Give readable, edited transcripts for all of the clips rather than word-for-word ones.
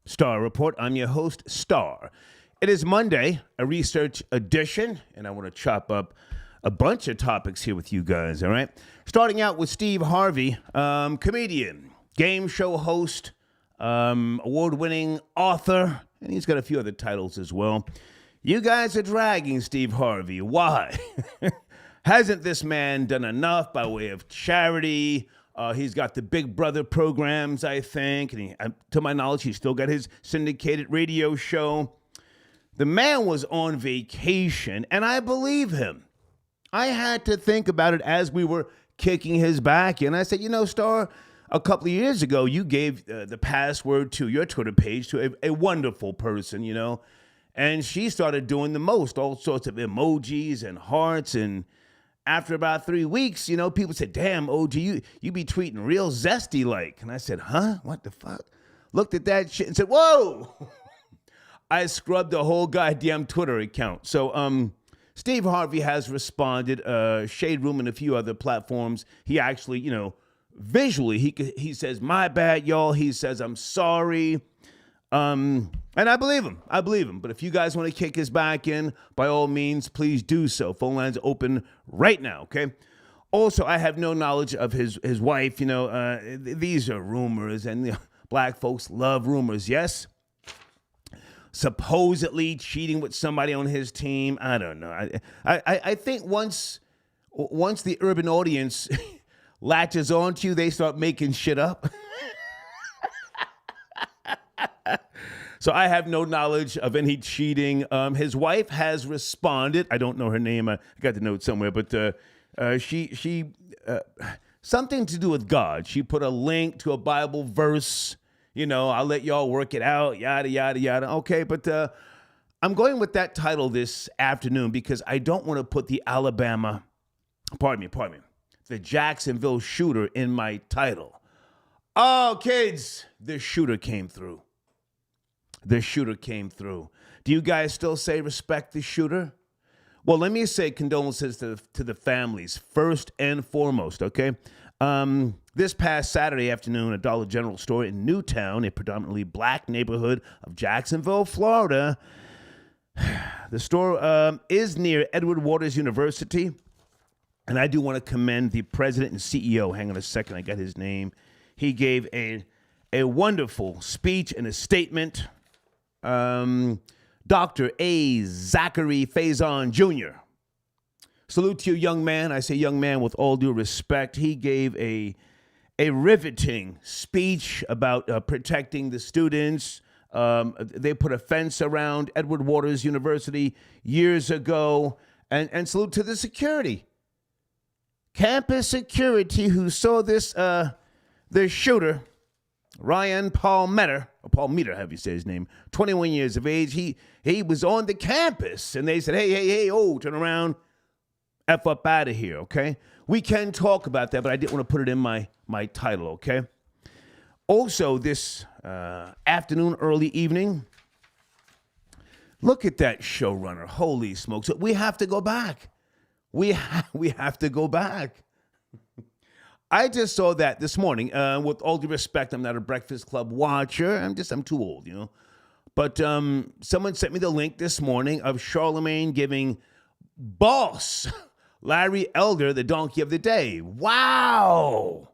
Star Report. I'm your host, Star. It is Monday, a research edition, and I want to chop up a bunch of topics here with you guys, all right? Starting out with Steve Harvey, comedian, game show host, award-winning author, and he's got a few other titles as well. You guys are dragging Steve Harvey. Why? Hasn't this man done enough by way of charity? He's got the Big Brother programs, I think. And to my knowledge, he's still got his syndicated radio show. The man was on vacation, and I believe him. I had to think about it as we were kicking his back in. I said, you know, Star, a couple of years ago, you gave the password to your Twitter page to a wonderful person, you know. And she started doing the most, all sorts of emojis and hearts. And after about 3 weeks, you know, people said, damn, OG, you be tweeting real zesty like. And I said, huh? What the fuck? Looked at that shit and said, whoa. I scrubbed the whole goddamn Twitter account. So Steve Harvey has responded, Shade Room and a few other platforms. He actually, you know, visually, he says, my bad, y'all. He says, I'm sorry. And I believe him. But if you guys want to kick his back in, by all means, please do so. Phone lines open right now, okay? Also, I have no knowledge of his wife. You know, these are rumors, and you know, black folks love rumors, yes? Supposedly cheating with somebody on his team. I don't know. I think once the urban audience latches onto you, they start making shit up. So I have no knowledge of any cheating. His wife has responded. I don't know her name. I got the note somewhere, but she something to do with God. She put a link to a Bible verse. You know, I'll let y'all work it out, yada, yada, yada. Okay, but I'm going with that title this afternoon because I don't want to put the the Jacksonville shooter in my title. Oh, kids, the shooter came through. The shooter came through. Do you guys still say respect the shooter? Well, let me say condolences to the families first and foremost, okay? This past Saturday afternoon, a Dollar General store in Newtown, a predominantly black neighborhood of Jacksonville, Florida. The store is near Edward Waters University, and I do want to commend the president and CEO. Hang on a second, I got his name. He gave a wonderful speech and a statement. Dr. A. Zachary Faison Jr. Salute to you, young man. I say young man with all due respect. He gave a riveting speech about protecting the students. They put a fence around Edward Waters University years ago. And salute to the security. Campus security who saw this shooter, Ryan Palmeter, or Palmeter, have you say his name, 21 years of age. He was on the campus, and they said, hey, turn around, F up out of here, okay? We can talk about that, but I didn't want to put it in my title, okay? Also, this afternoon, early evening, look at that showrunner. Holy smokes. We have to go back. We have to go back. I just saw that this morning. With all due respect, I'm not a Breakfast Club watcher. I'm too old, you know. But someone sent me the link this morning of Charlemagne giving boss Larry Elder the donkey of the day. Wow.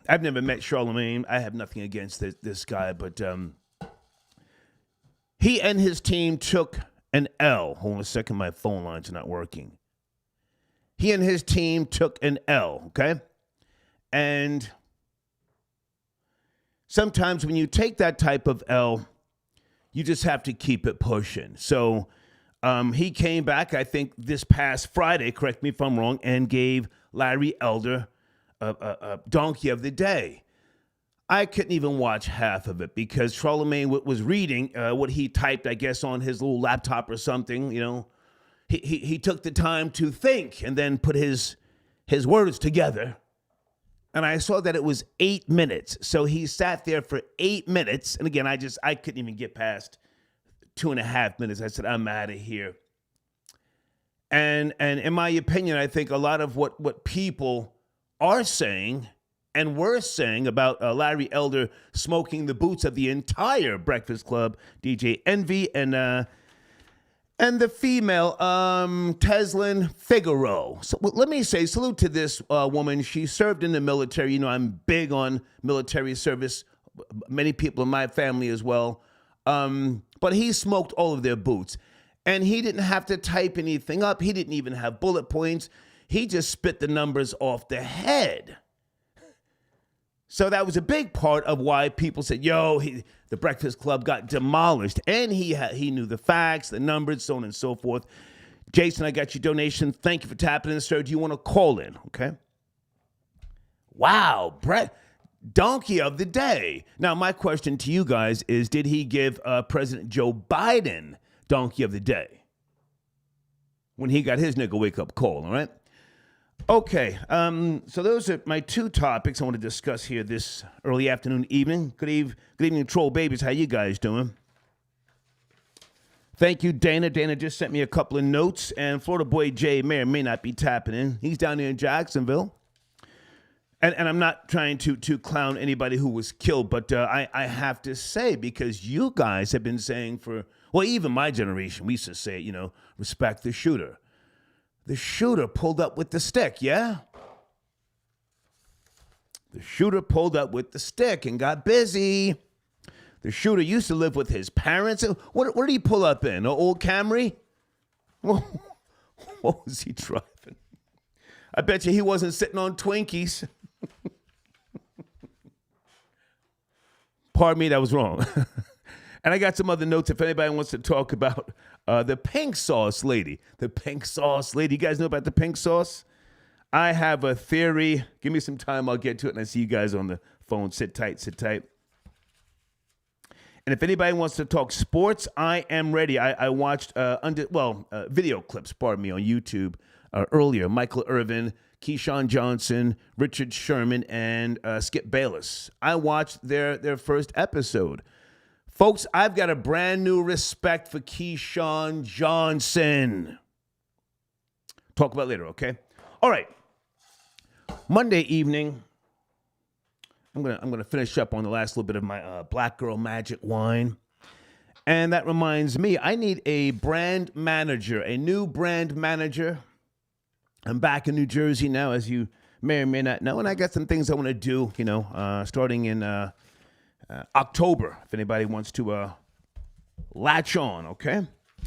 I've never met Charlemagne. I have nothing against this guy, but he and his team took an L. Hold on a second, my phone lines are not working. He and his team took an L, okay? And sometimes when you take that type of L, you just have to keep it pushing. So he came back, I think, this past Friday, correct me if I'm wrong, and gave Larry Elder a donkey of the day. I couldn't even watch half of it because Charlemagne was reading what he typed, I guess, on his little laptop or something. You know, he took the time to think and then put his words together. And I saw that it was 8 minutes. So he sat there for 8 minutes. And again, I couldn't even get past 2.5 minutes. I said, I'm out of here. And in my opinion, I think a lot of what people are saying and were saying about Larry Elder smoking the boots of the entire Breakfast Club, DJ Envy, and the female, Teslin Figaro. So let me say salute to this woman. She served in the military. You know, I'm big on military service. Many people in my family as well. But he smoked all of their boots. And he didn't have to type anything up. He didn't even have bullet points. He just spit the numbers off the head. So that was a big part of why people said, yo, the Breakfast Club got demolished. And he knew the facts, the numbers, so on and so forth. Jason, I got your donation. Thank you for tapping in, sir. Do you want to call in? Okay. Wow, Brett, donkey of the day. Now, my question to you guys is, did he give President Joe Biden donkey of the day when he got his nigga wake-up call, all right? Okay, so those are my two topics I want to discuss here this early afternoon, evening. Good evening, troll babies. How you guys doing? Thank you, Dana. Dana just sent me a couple of notes, and Florida boy Jay may or may not be tapping in. He's down there in Jacksonville. And I'm not trying to clown anybody who was killed, but I have to say, because you guys have been saying even my generation, we used to say, respect the shooter. The shooter pulled up with the stick, yeah? The shooter pulled up with the stick and got busy. The shooter used to live with his parents. What did he pull up in? An old Camry? What was he driving? I bet you he wasn't sitting on Twinkies. Pardon me, that was wrong. And I got some other notes if anybody wants to talk about the pink sauce lady. The pink sauce lady. You guys know about the pink sauce? I have a theory. Give me some time. I'll get to it. And I see you guys on the phone. Sit tight, sit tight. And if anybody wants to talk sports, I am ready. I watched video clips, on YouTube earlier. Michael Irvin, Keyshawn Johnson, Richard Sherman, and Skip Bayless. I watched their first episode. Folks, I've got a brand new respect for Keyshawn Johnson. Talk about it later, okay? All right. Monday evening, I'm gonna finish up on the last little bit of my Black Girl Magic wine. And that reminds me, I need a brand manager, a new brand manager. I'm back in New Jersey now, as you may or may not know, and I got some things I want to do, starting in October, if anybody wants to latch on, okay?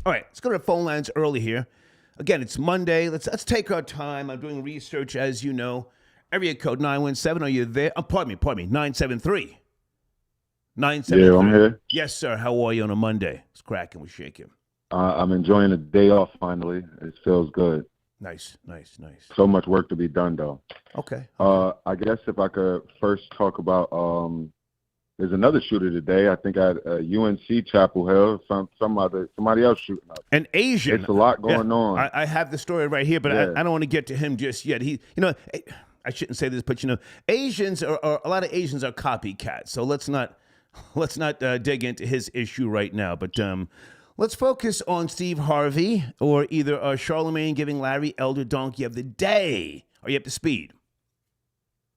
All right, let's go to the phone lines early here. Again, it's Monday. Let's take our time. I'm doing research, as you know. Area code 917. Are you there? Pardon me. 973. 973. Yeah, I'm here. Yes, sir. How are you on a Monday? It's cracking. We're shaking. I'm enjoying the day off finally. It feels good. Nice. So much work to be done, though. Okay. I guess if I could first talk about there's another shooter today. I think at UNC Chapel Hill. Somebody else shooting up. An Asian. It's a lot going on. I have the story right here, but yeah. I don't want to get to him just yet. I shouldn't say this, but Asians are a lot of Asians are copycats. So let's not dig into his issue right now. But let's focus on Steve Harvey or either Charlemagne giving Larry Elder donkey of the day. Are you up to speed?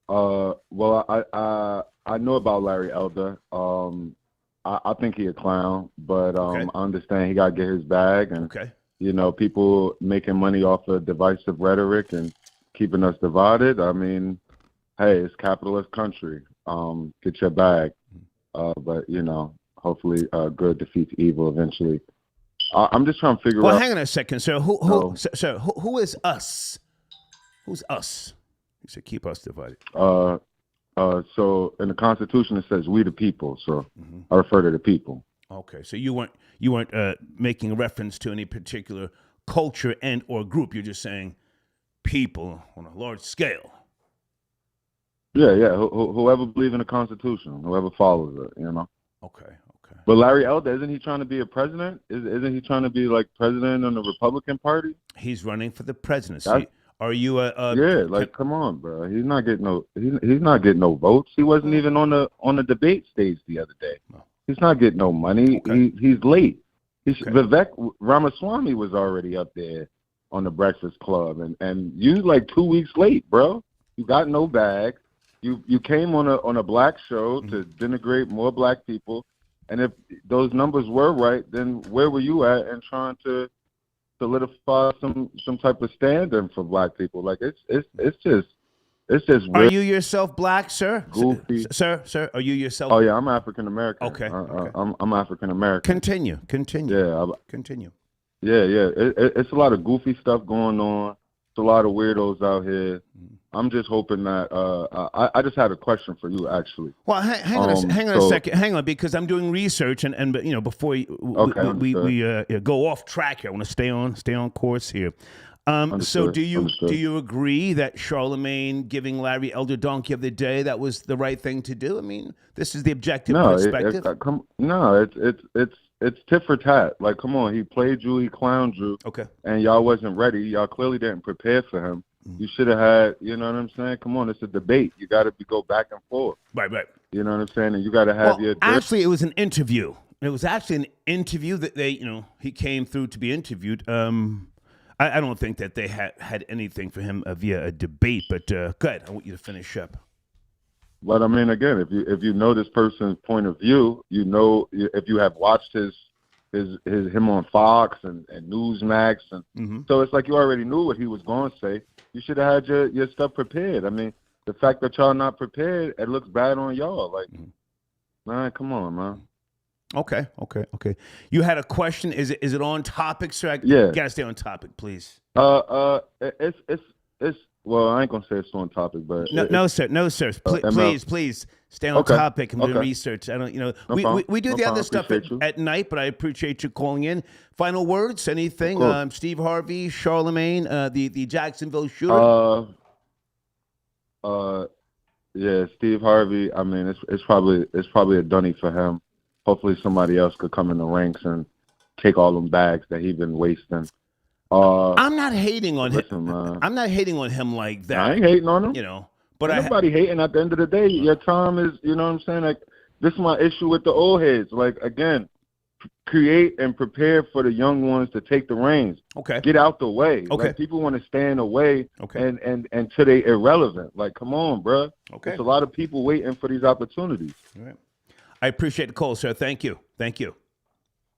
Well, I know about Larry Elder. I think he a clown, but okay. I understand he got to get his bag. And, okay. People making money off of divisive rhetoric and keeping us divided. I mean, hey, it's capitalist country. Get your bag. But, hopefully good defeats evil eventually. I'm just trying to figure out. Well, hang on a second, sir. Who is us? Who's us? You said keep us divided. So in the Constitution it says we the people. So I refer to the people. Okay, so you weren't making a reference to any particular culture and or group. You're just saying people on a large scale. Yeah. Whoever believes in the Constitution, whoever follows it, Okay. But Larry Elder, isn't he trying to be a president? Isn't he trying to be like president in the Republican Party? He's running for the presidency. Are you come on, bro. He's not getting no votes. He wasn't even on the debate stage the other day. No. He's not getting no money. Okay. He's late. Vivek Ramaswamy was already up there on the Breakfast Club, and you like 2 weeks late, bro. You got no bag. You came on a black show to denigrate more black people, and if those numbers were right, then where were you at in trying to solidify some type of standard for black people? Like it's just Are weird, you yourself black, sir? goofy. Sir, are you yourself? Oh yeah, I'm African American. Okay. I'm African American. Continue. Yeah, Continue. yeah. It's a lot of goofy stuff going on. It's a lot of weirdos out here. I'm just hoping that I just had a question for you, actually. Well, hang on a second. Hang on, because I'm doing research, and you know, before we go off track here, I want to stay on course here. So do you agree that Charlemagne giving Larry Elder Donkey of the day, that was the right thing to do? I mean, this is the objective perspective. It's tit for tat. Like, come on, he played you, he clowned you, okay, and y'all wasn't ready. Y'all clearly didn't prepare for him. You should have had, you know what I'm saying? Come on, it's a debate. You got to go back and forth. Right. You know what I'm saying? And you got to have your. Actually, it was an interview. It was actually an interview that he came through to be interviewed. I don't think that they had anything for him via a debate. But go ahead, I want you to finish up. But I mean, again, if you know this person's point of view, you know, if you have watched him on Fox and Newsmax, and so it's like you already knew what he was going to say. You should have had your stuff prepared. I mean, the fact that y'all not prepared, it looks bad on y'all. Like, man, come on, man. Okay. You had a question. Is it on topic, sir? Yeah. You gotta stay on topic, please. It's well, I ain't gonna say it's on topic, but no, sir. Please stay on topic and do research. I don't, we do the other stuff at night, but I appreciate you calling in. Final words, anything? Steve Harvey, Charlemagne, the Jacksonville shooter. Yeah, Steve Harvey. I mean, it's probably a dunny for him. Hopefully, somebody else could come in the ranks and take all them bags that he's been wasting. I'm not hating on him. I'm not hating on him like that. I ain't hating on him. But nobody hating. At the end of the day, your time is. You know what I'm saying? Like, this is my issue with the old heads. Like, again, create and prepare for the young ones to take the reins. Okay. Get out the way. Okay. Like, people want to stay in the way. Okay. And until they irrelevant. Like, come on, bro. Okay. There's a lot of people waiting for these opportunities. All right. I appreciate the call, sir. Thank you.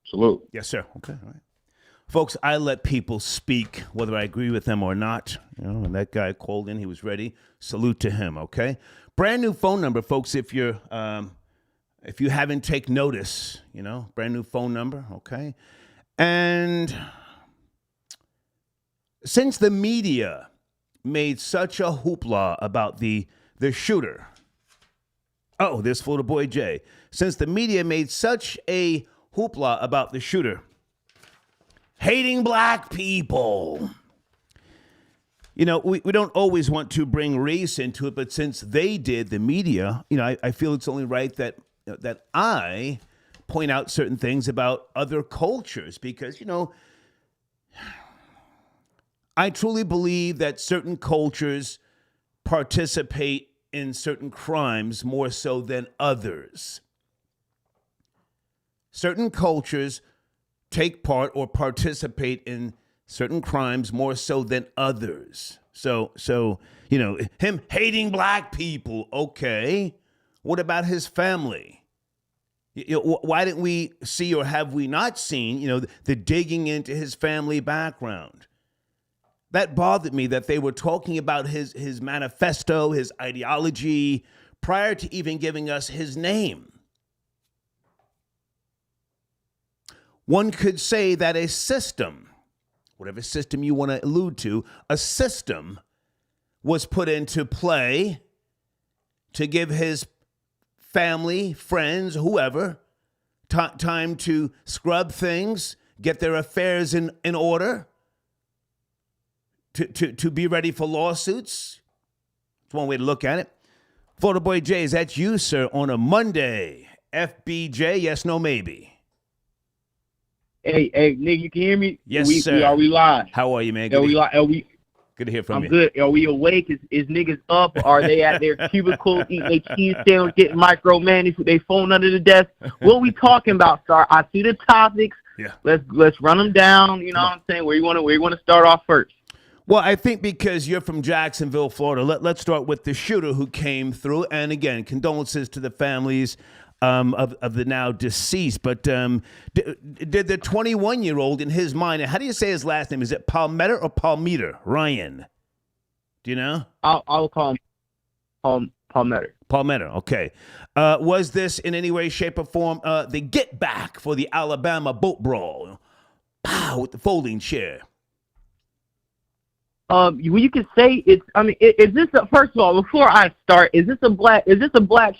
Salute. Yes, sir. Okay. All right. Folks, I let people speak, whether I agree with them or not. And that guy called in, he was ready. Salute to him, okay? Brand new phone number, folks, if you haven't taken notice, brand new phone number, okay? And since the media made such a hoopla about the shooter, this for the boy Jay. Since the media made such a hoopla about the shooter hating black people, we don't always want to bring race into it, but since they did, the media, I feel it's only right that I point out certain things about other cultures because, I truly believe that certain cultures participate in certain crimes more so than others. Certain cultures take part or participate in certain crimes more so than others. So him hating black people, okay. What about his family? Why didn't we see, or have we not seen, the digging into his family background? That bothered me that they were talking about his manifesto, his ideology, prior to even giving us his name. One could say that a system, whatever system you want to allude to, a system was put into play to give his family, friends, whoever, time to scrub things, get their affairs in order, to be ready for lawsuits. That's one way to look at it. Florida Boy Jay, is that you, sir, on a Monday? FBJ, yes, no, maybe. Hey, nigga, you can hear me? Yes, sir. Are we live? How are you, man? Good to hear from you. I'm good. Are we awake? Is niggas up? Are they at their cubicle eating their cheese sandwich, getting micromanaged with their phone under the desk? What we talking about, Star? I see the topics. Yeah. Let's run them down. You know what I'm saying? Where you want to start off first? Well, I think because you're from Jacksonville, Florida, let's start with the shooter who came through. And again, condolences to the families of the now deceased. But did the 21-year-old in his mind, how do you say his last name? Is it Palmeter or Palmeter? Ryan, do you know? I'll call him Palmeter. Palmeter, okay. Was this in any way, shape, or form the get back for the Alabama boat brawl? Pow, with the folding chair. You could say it's. I mean, is this first of all, before I start, is this a black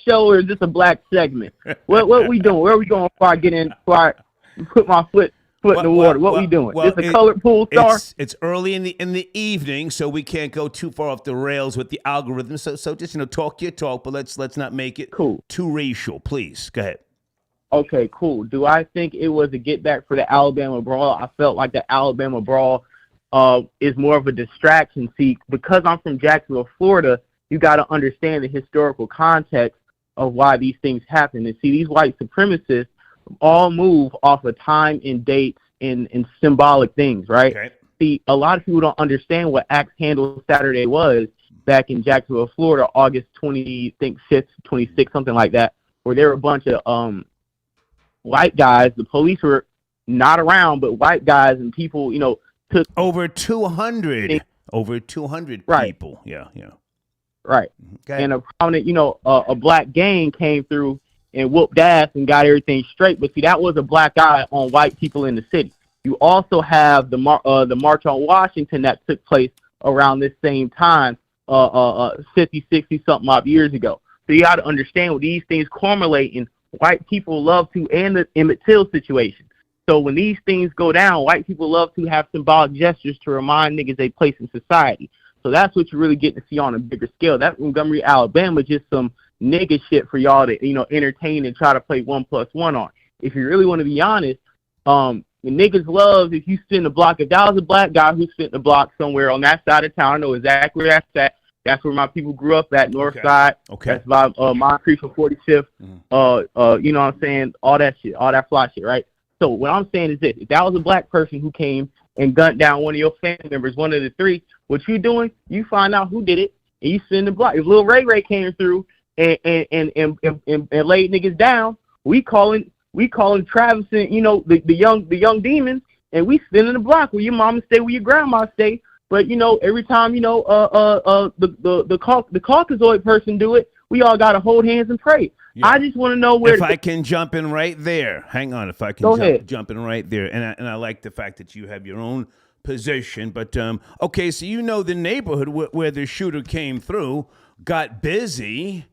show or is this a black segment? What we doing? Where are we going before I get in? Before I put my foot in the water? What we doing? It's a colored pool star. It's early in the evening, so we can't go too far off the rails with the algorithm. So just talk your talk, but let's not make it too racial, please. Go ahead. Okay, cool. Do I think it was a get back for the Alabama brawl? I felt like the Alabama brawl is more of a distraction. See, because I'm from Jacksonville, Florida, you got to understand the historical context of why these things happen. And see, these white supremacists all move off of time and dates and symbolic things, right? Okay. See, a lot of people don't understand what Axe Handle Saturday was back in Jacksonville, Florida, August 5th, 26th, something like that, where there were a bunch of white guys. The police were not around, but white guys and people, took over 200 right. people. Yeah. Right. Okay. And a prominent, a black gang came through and whooped ass and got everything straight. But see, that was a black eye on white people in the city. You also have the March on Washington that took place around this same time, 50, 60 something odd years ago. So you got to understand what these things correlate in. White people love to, and the Emmett Till situation. So when these things go down, white people love to have symbolic gestures to remind niggas they place in society. So that's what you really get to see on a bigger scale. That Montgomery, Alabama, is just some nigga shit for y'all to, entertain and try to play 1+1 on. If you really want to be honest, the niggas love if you spin the block. If that was a black guy who spent the block somewhere on that side of town, I know exactly where that's at. That's where my people grew up at, North Side. Okay. That's by Moncrief for 45th. You know what I'm saying? All that shit, all that fly shit, right? So what I'm saying is this. If that was a black person who came and gunned down one of your family members, one of the three, what you doing, you find out who did it, and you spin the block. If Lil Ray came through and laid niggas down, we calling Travis and, the young demons, and we spinning the block where your mama stay, where your grandma stay. But every time the Caucasoid person do it, we all gotta hold hands and pray. Yeah. I just want to know where. If I can jump in right there, hang on. If I can jump in right there, and I like the fact that you have your own position. But okay, so the neighborhood where the shooter came through got busy.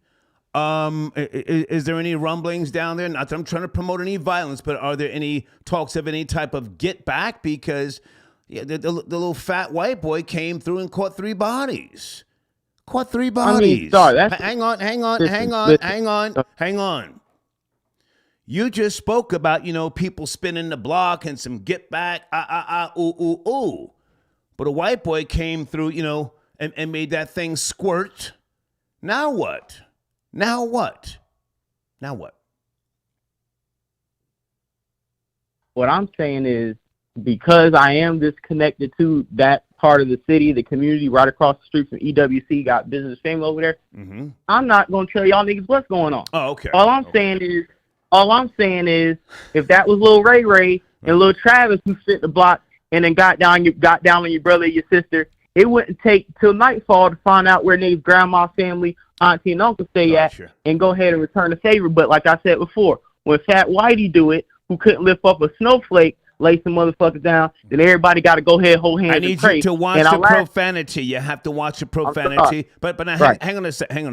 Is there any rumblings down there? Not that I'm trying to promote any violence, but are there any talks of any type of get back? Because the little fat white boy came through and caught three bodies. I mean, sorry, hang on. You just spoke about, people spinning the block and some get back, ooh. But a white boy came through, and made that thing squirt. Now what? What I'm saying is, because I am disconnected to that part of the city, the community right across the street from EWC, got business family over there. Mm-hmm. I'm not going to tell y'all niggas what's going on. Oh, okay. All I'm saying is, if that was Lil Ray and Lil Travis who fit the block and then got down on your brother or your sister, it wouldn't take till nightfall to find out where niggas' grandma, family, auntie, and uncle stay at and go ahead and return the favor. But like I said before, when Fat Whitey do it, who couldn't lift up a snowflake, lay some motherfuckers down, then everybody got to go ahead, hold hands, and pray. I need you to watch the profanity. You have to watch the profanity. But hang on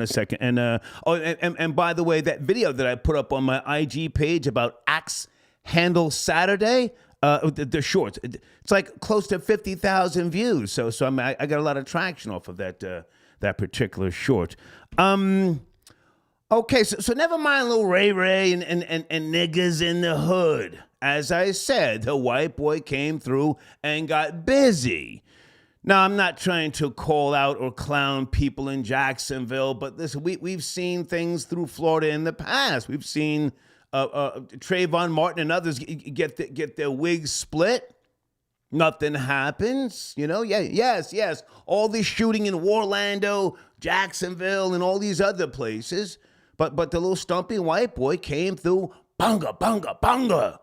a second. And by the way, that video that I put up on my IG page about Axe Handle Saturday, the shorts, it's like close to 50,000 views. So I got a lot of traction off of that particular short. Okay, so never mind Lil Ray and niggas in the hood. As I said, the white boy came through and got busy. Now, I'm not trying to call out or clown people in Jacksonville, but listen, we've seen things through Florida in the past. We've seen Trayvon Martin and others get their wigs split. Nothing happens, Yeah, yes. All this shooting in Orlando, Jacksonville, and all these other places. But the little stumpy white boy came through, bunga, bunga, bunga.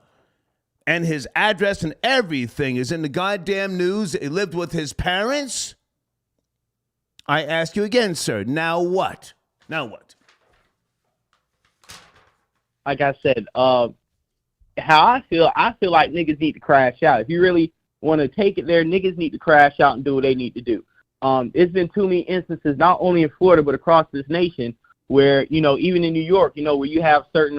And his address and everything is in the goddamn news. He lived with his parents. I ask you again, sir, now what? Like I said, how I feel like niggas need to crash out. If you really want to take it there, niggas need to crash out and do what they need to do. It's been too many instances, not only in Florida, but across this nation, where, even in New York, where you have certain,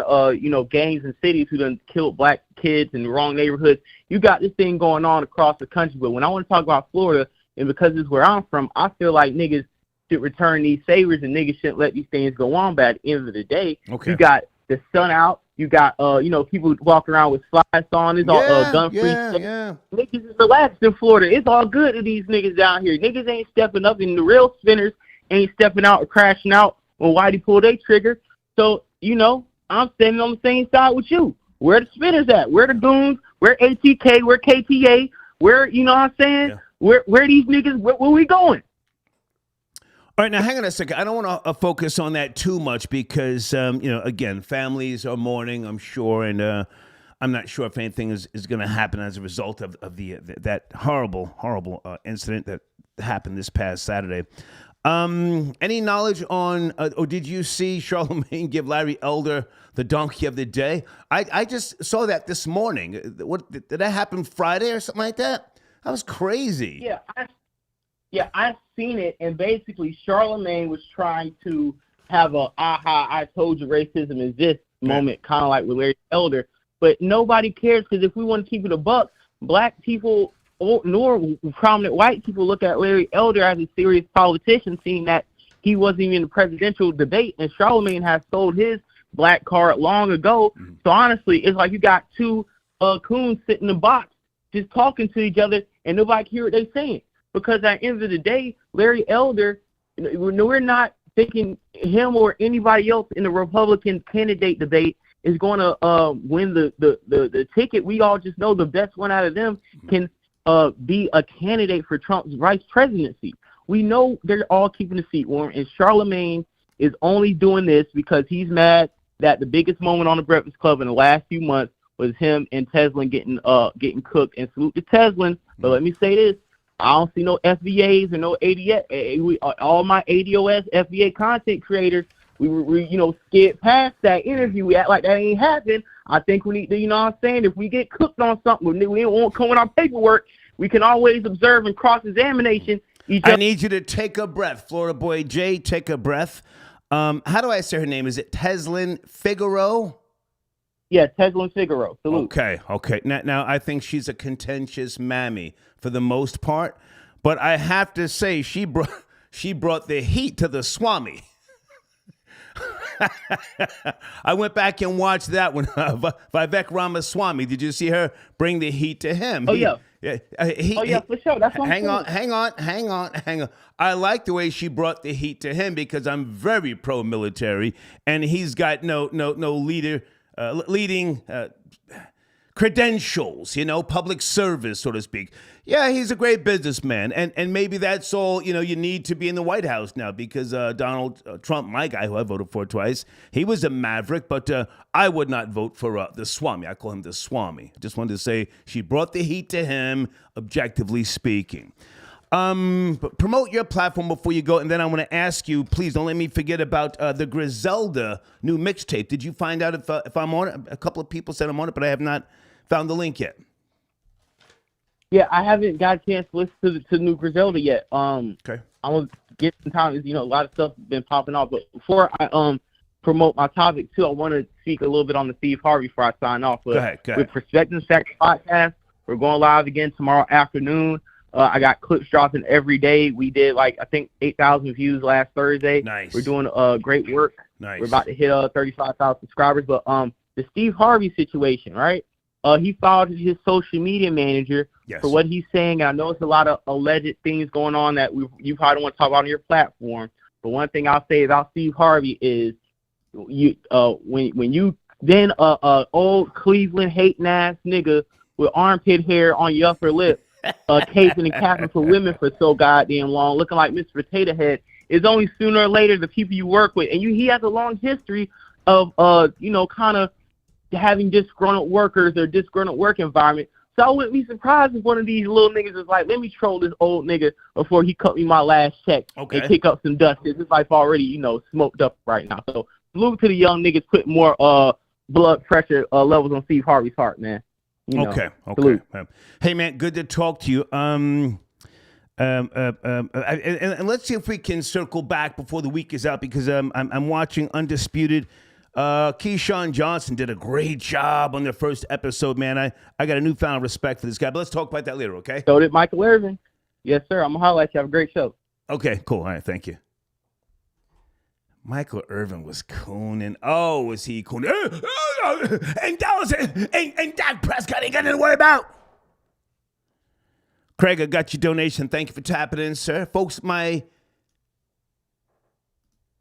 gangs and cities who done killed black kids in the wrong neighborhoods. You got this thing going on across the country. But when I want to talk about Florida, and because this is where I'm from, I feel like niggas should return these favors and niggas shouldn't let these things go on. But at the end of the day, You got the sun out. You got, people walking around with slides on. It's all gun-free. Yeah. Niggas is relaxed in Florida. It's all good to these niggas down here. Niggas ain't stepping up, and the real spinners ain't stepping out or crashing out when Whitey pulled their trigger. So, I'm standing on the same side with you. Where the spinners at? Where the goons? Where ATK? Where KTA? Where, you know what I'm saying? Yeah. Where these niggas, where we going? All right, now hang on a second. I don't want to focus on that too much because, again, families are mourning, I'm sure, and I'm not sure if anything is going to happen as a result of that horrible incident that happened this past Saturday. Any knowledge on, or did you see Charlemagne give Larry Elder the donkey of the day? I just saw that this morning. What did that happen Friday or something like that? That was crazy. Yeah, I've seen it, and basically Charlemagne was trying to have a I told you racism is this moment, kind of like with Larry Elder, but nobody cares, because if we want to keep it a buck, black people nor prominent white people look at Larry Elder as a serious politician, seeing that he wasn't even in the presidential debate, and Charlemagne has sold his black card long ago. So honestly, it's like you got two coons sitting in a box just talking to each other, and nobody can hear what they're saying. Because at the end of the day, Larry Elder, we're not thinking him or anybody else in the Republican candidate debate is going to win the ticket. We all just know the best one out of them can be a candidate for Trump's vice presidency. We know they're all keeping the seat warm, and Charlemagne is only doing this because he's mad that the biggest moment on the Breakfast Club in the last few months was him and Teslin getting cooked. And salute to Teslin, but let me say this. I don't see no FBAs or no ADS. All my ADOS FBA content creators, we skid past that interview. We act like that ain't happened. I think we need to, if we get cooked on something, we won't come with our paperwork. We can always observe and cross-examination. I need you to take a breath. Florida boy Jay, take a breath. How do I say her name? Is it Teslin Figaro? Yeah, Teslin Figaro. Salute. Okay. Now I think she's a contentious mammy for the most part, but I have to say she brought the heat to the Swami. I went back and watched that one. Vivek Ramaswamy. Did you see her bring the heat to him? Yeah, for sure. That's what hang on. I like the way she brought the heat to him because I'm very pro-military, and he's got no leading credentials, public service, so to speak. Yeah, he's a great businessman, and maybe that's all, you need to be in the White House now because Donald Trump, my guy who I voted for twice, he was a maverick, but I would not vote for the Swami. I call him the Swami. I just wanted to say she brought the heat to him, objectively speaking. But promote your platform before you go, and then I want to ask you, please don't let me forget about the Griselda new mixtape. Did you find out if I'm on it? A couple of people said I'm on it, but I have not found the link yet. Yeah, I haven't got a chance to listen to new Griselda yet. Okay. I will get some time. A lot of stuff has been popping off. But before I promote my topic too, I want to speak a little bit on the Steve Harvey before I sign off. But go ahead. With Perspective Sex Podcast, we're going live again tomorrow afternoon. I got clips dropping every day. We did I think 8,000 views last Thursday. Nice. We're doing great work. Nice. We're about to hit 35,000 subscribers. But the Steve Harvey situation, right? He filed his social media manager for what he's saying. And I know it's a lot of alleged things going on that you probably don't want to talk about on your platform. But one thing I'll say about Steve Harvey is when you then old Cleveland hating ass nigga with armpit hair on your upper lip caping and capping for women for so goddamn long, looking like Mr. Potato Head, is only sooner or later the people you work with. And he has a long history of, kind of having disgruntled workers or disgruntled work environment. So I wouldn't be surprised if one of these little niggas is like, let me troll this old nigga before he cut me my last check and pick up some dust. His life already, smoked up right now. So salute to the young niggas put more blood pressure levels on Steve Harvey's heart, man. Okay. Salute. Hey, man, good to talk to you. And let's see if we can circle back before the week is out, because I'm watching Undisputed. Keyshawn Johnson did a great job on their first episode, man. I got a newfound respect for this guy, but let's talk about that later, okay? So did Michael Irvin. Yes, sir. I'm going to holler at you. Have a great show. Okay, cool. All right, thank you. Michael Irvin was cooning. Oh, was he cooning? And Dallas and Dak Prescott ain't got nothing to worry about. Craig, I got your donation. Thank you for tapping in, sir. Folks, my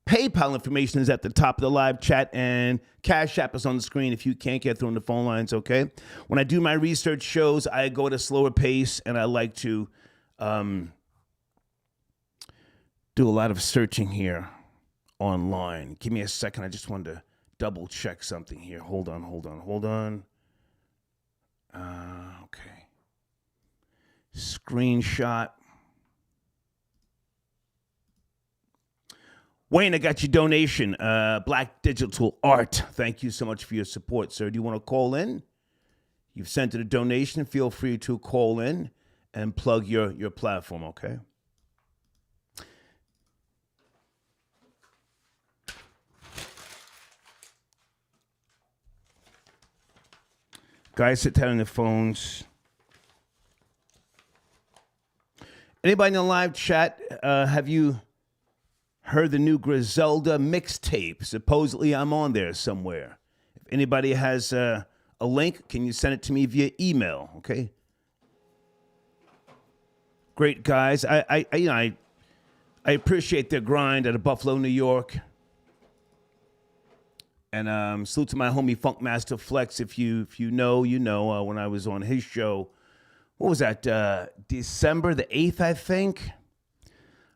PayPal information is at the top of the live chat, and Cash App is on the screen if you can't get through on the phone lines, okay? When I do my research shows, I go at a slower pace, and I like to do a lot of searching here online. Give me a second. I just wanted to double check something here. Hold on. Okay. Screenshot. Wayne, I got your donation. Black Digital Art. Thank you so much for your support, sir. Do you want to call in? You've sent it a donation. Feel free to call in and plug your platform, okay? Guys, sit down on the phones. Anybody in the live chat, have you heard the new Griselda mixtape? Supposedly I'm on there somewhere. If anybody has a link, can you send it to me via email, okay? Great guys. I appreciate their grind out of Buffalo, New York. And salute to my homie Funkmaster Flex. If you know, you know. When I was on his show, what was that? December the 8th, I think.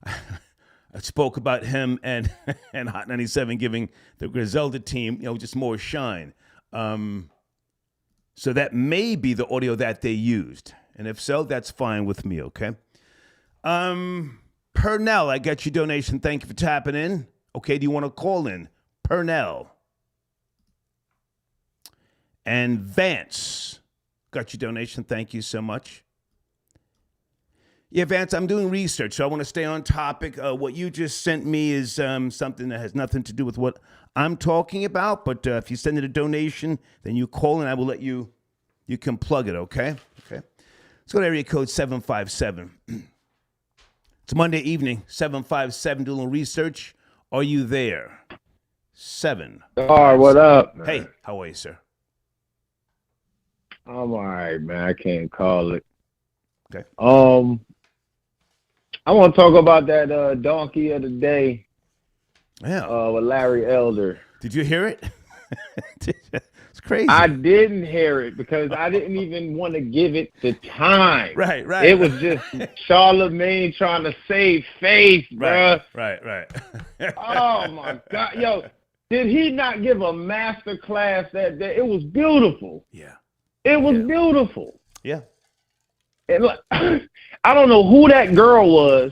I spoke about him and Hot 97 giving the Griselda team, just more shine. So that may be the audio that they used, and if so, that's fine with me. Okay. Purnell, I got your donation. Thank you for tapping in. Okay, do you want to call in? Purnell. And Vance, got your donation. Thank you so much. Yeah, Vance, I'm doing research, so I want to stay on topic. What you just sent me is something that has nothing to do with what I'm talking about, but if you send it a donation, then you call and I will let you can plug it, okay? Okay. Let's go to area code 757. It's Monday evening, 757, doing a little research. Are you there? 7. What up, man? Hey, how are you, sir? I'm all right, man. I can't call it. Okay. I want to talk about that donkey of the day. Yeah. With Larry Elder. Did you hear it? It's crazy. I didn't hear it because I didn't even want to give it the time. Right. It was just Charlemagne trying to save face, bro. Right. Oh my God, yo, did he not give a master class that day? It was beautiful. Yeah. It was beautiful. Yeah. And look, I don't know who that girl was.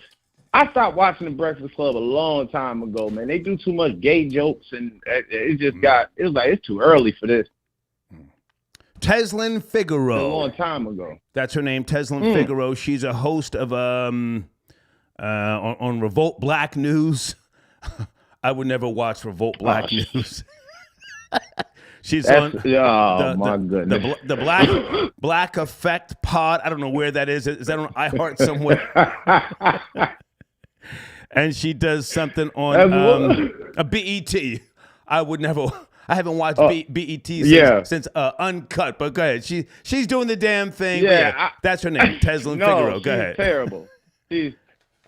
I stopped watching The Breakfast Club a long time ago, man. They do too much gay jokes, and it just it was like, it's too early for this. Teslin Figaro. A long time ago. That's her name, Teslin Figaro. She's a host of on Revolt Black News. I would never watch Revolt Black News. She's on the Black Effect Pod. I don't know where that is. Is that on iHeart somewhere? And she does something on a BET. I haven't watched BET since Uncut. But go ahead. She's doing the damn thing. Yeah, that's her name, Teslin Figaro. Go ahead. Terrible. She's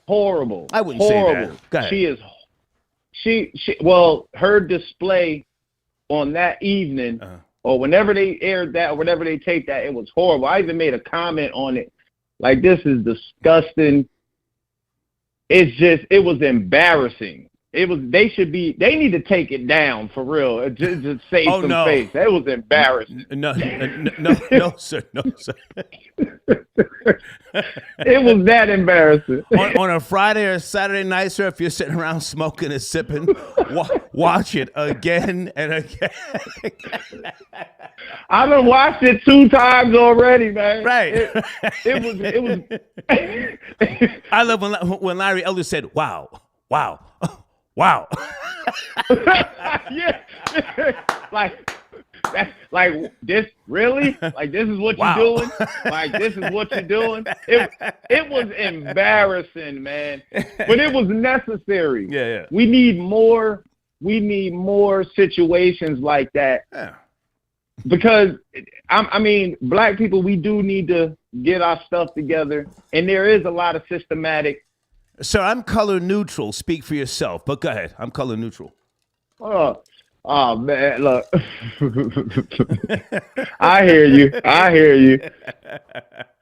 horrible. I wouldn't say that. Go ahead. She is. Her display on that evening, or whenever they aired that, or whenever they taped that, it was horrible. I even made a comment on it Like, this is disgusting. It was embarrassing. They need to take it down for real. Just save some face. That was embarrassing. No, sir. No, sir. It was that embarrassing. On a Friday or Saturday night, sir, if you're sitting around smoking and sipping, watch it again and again. I done watched it 2 times already, man. Right. It was. I love when Larry Elder said, "Wow, wow, wow." Yeah. Like this, really? Like, this is what you're doing? Like, this is what you're doing? It was embarrassing, man. But it was necessary. Yeah. We need more situations like that. Yeah. Because I mean, black people, we do need to get our stuff together, and there is a lot of systematic. Sir, I'm color neutral. Speak for yourself. But go ahead. I'm color neutral. Oh man, look. I hear you.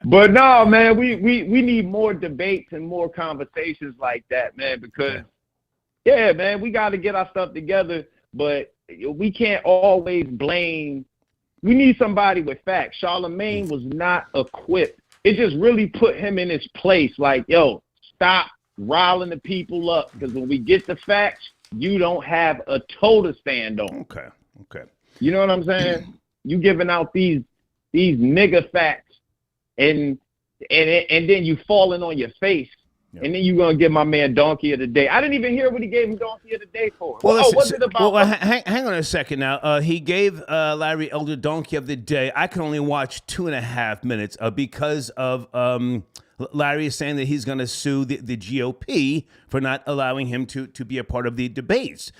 But no, man, we need more debates and more conversations like that, man, because yeah, man, we got to get our stuff together, but we can't always blame. We need somebody with facts. Charlemagne was not equipped. It just really put him in his place. Like, yo, stop riling the people up, because when we get the facts, you don't have a toe to stand on. Okay. You know what I'm saying? You giving out these nigga facts, and then you falling on your face, and then you gonna give my man Donkey of the Day. I didn't even hear what he gave him Donkey of the Day for. Well, what's it about? Well, hang on a second now. He gave Larry Elder Donkey of the Day. I can only watch 2.5 minutes because of Larry is saying that he's going to sue the GOP for not allowing him to be a part of the debates.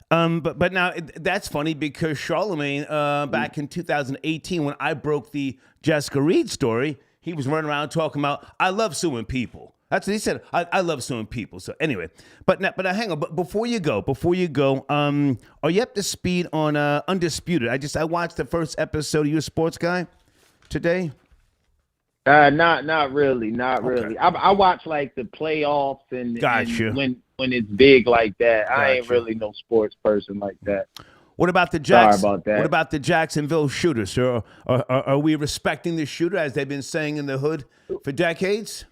But now that's funny because Charlemagne, back in 2018, when I broke the Jessica Reed story, he was running around talking about, I love suing people. That's what he said. I love suing people. So anyway, but now hang on. But before you go, are you up to speed on Undisputed? I watched the first episode of You a Sports Guy today. Not really. Okay. I watch like the playoffs and when it's big like that. I ain't really no sports person like that. What about the Sorry about that. What about the Jacksonville shooter, sir? Are we respecting the shooter as they've been saying in the hood for decades?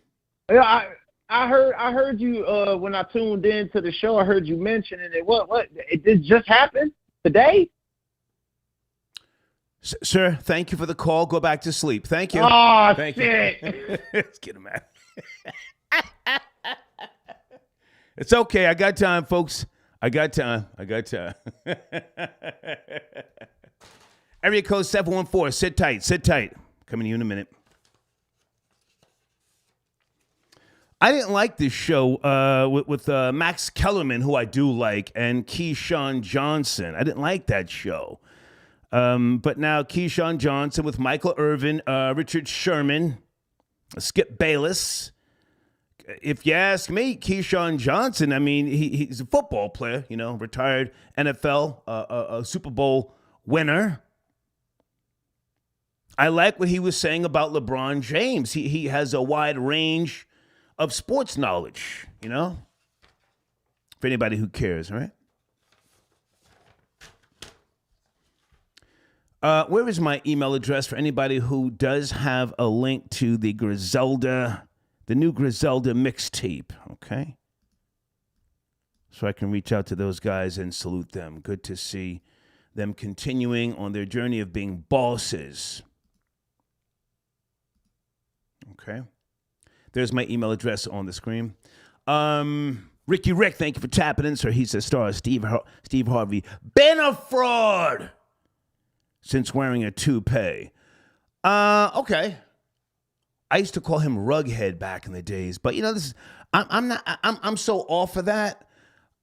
Yeah, I heard you when I tuned in to the show. I heard you mentioning it. What? It just happened today? Sir, thank you for the call. Go back to sleep. Thank you. Oh, thank shit. You. Let's get him out. It's okay. I got time, folks. I got time. Area code 714. Sit tight. Coming to you in a minute. I didn't like this show with Max Kellerman, who I do like, and Keyshawn Johnson. I didn't like that show. But now Keyshawn Johnson with Michael Irvin, Richard Sherman, Skip Bayless. If you ask me, Keyshawn Johnson, I mean, he's a football player, retired NFL, a Super Bowl winner. I like what he was saying about LeBron James. He has a wide range of sports knowledge, for anybody who cares, right? Where is my email address for anybody who does have a link to the new Griselda mixtape, okay? So I can reach out to those guys and salute them. Good to see them continuing on their journey of being bosses. Okay. There's my email address on the screen. Ricky Rick, thank you for tapping in, sir. He says, star Steve Harvey, been a fraud since wearing a toupee. Okay. I used to call him Rughead back in the days, but I'm so off of that.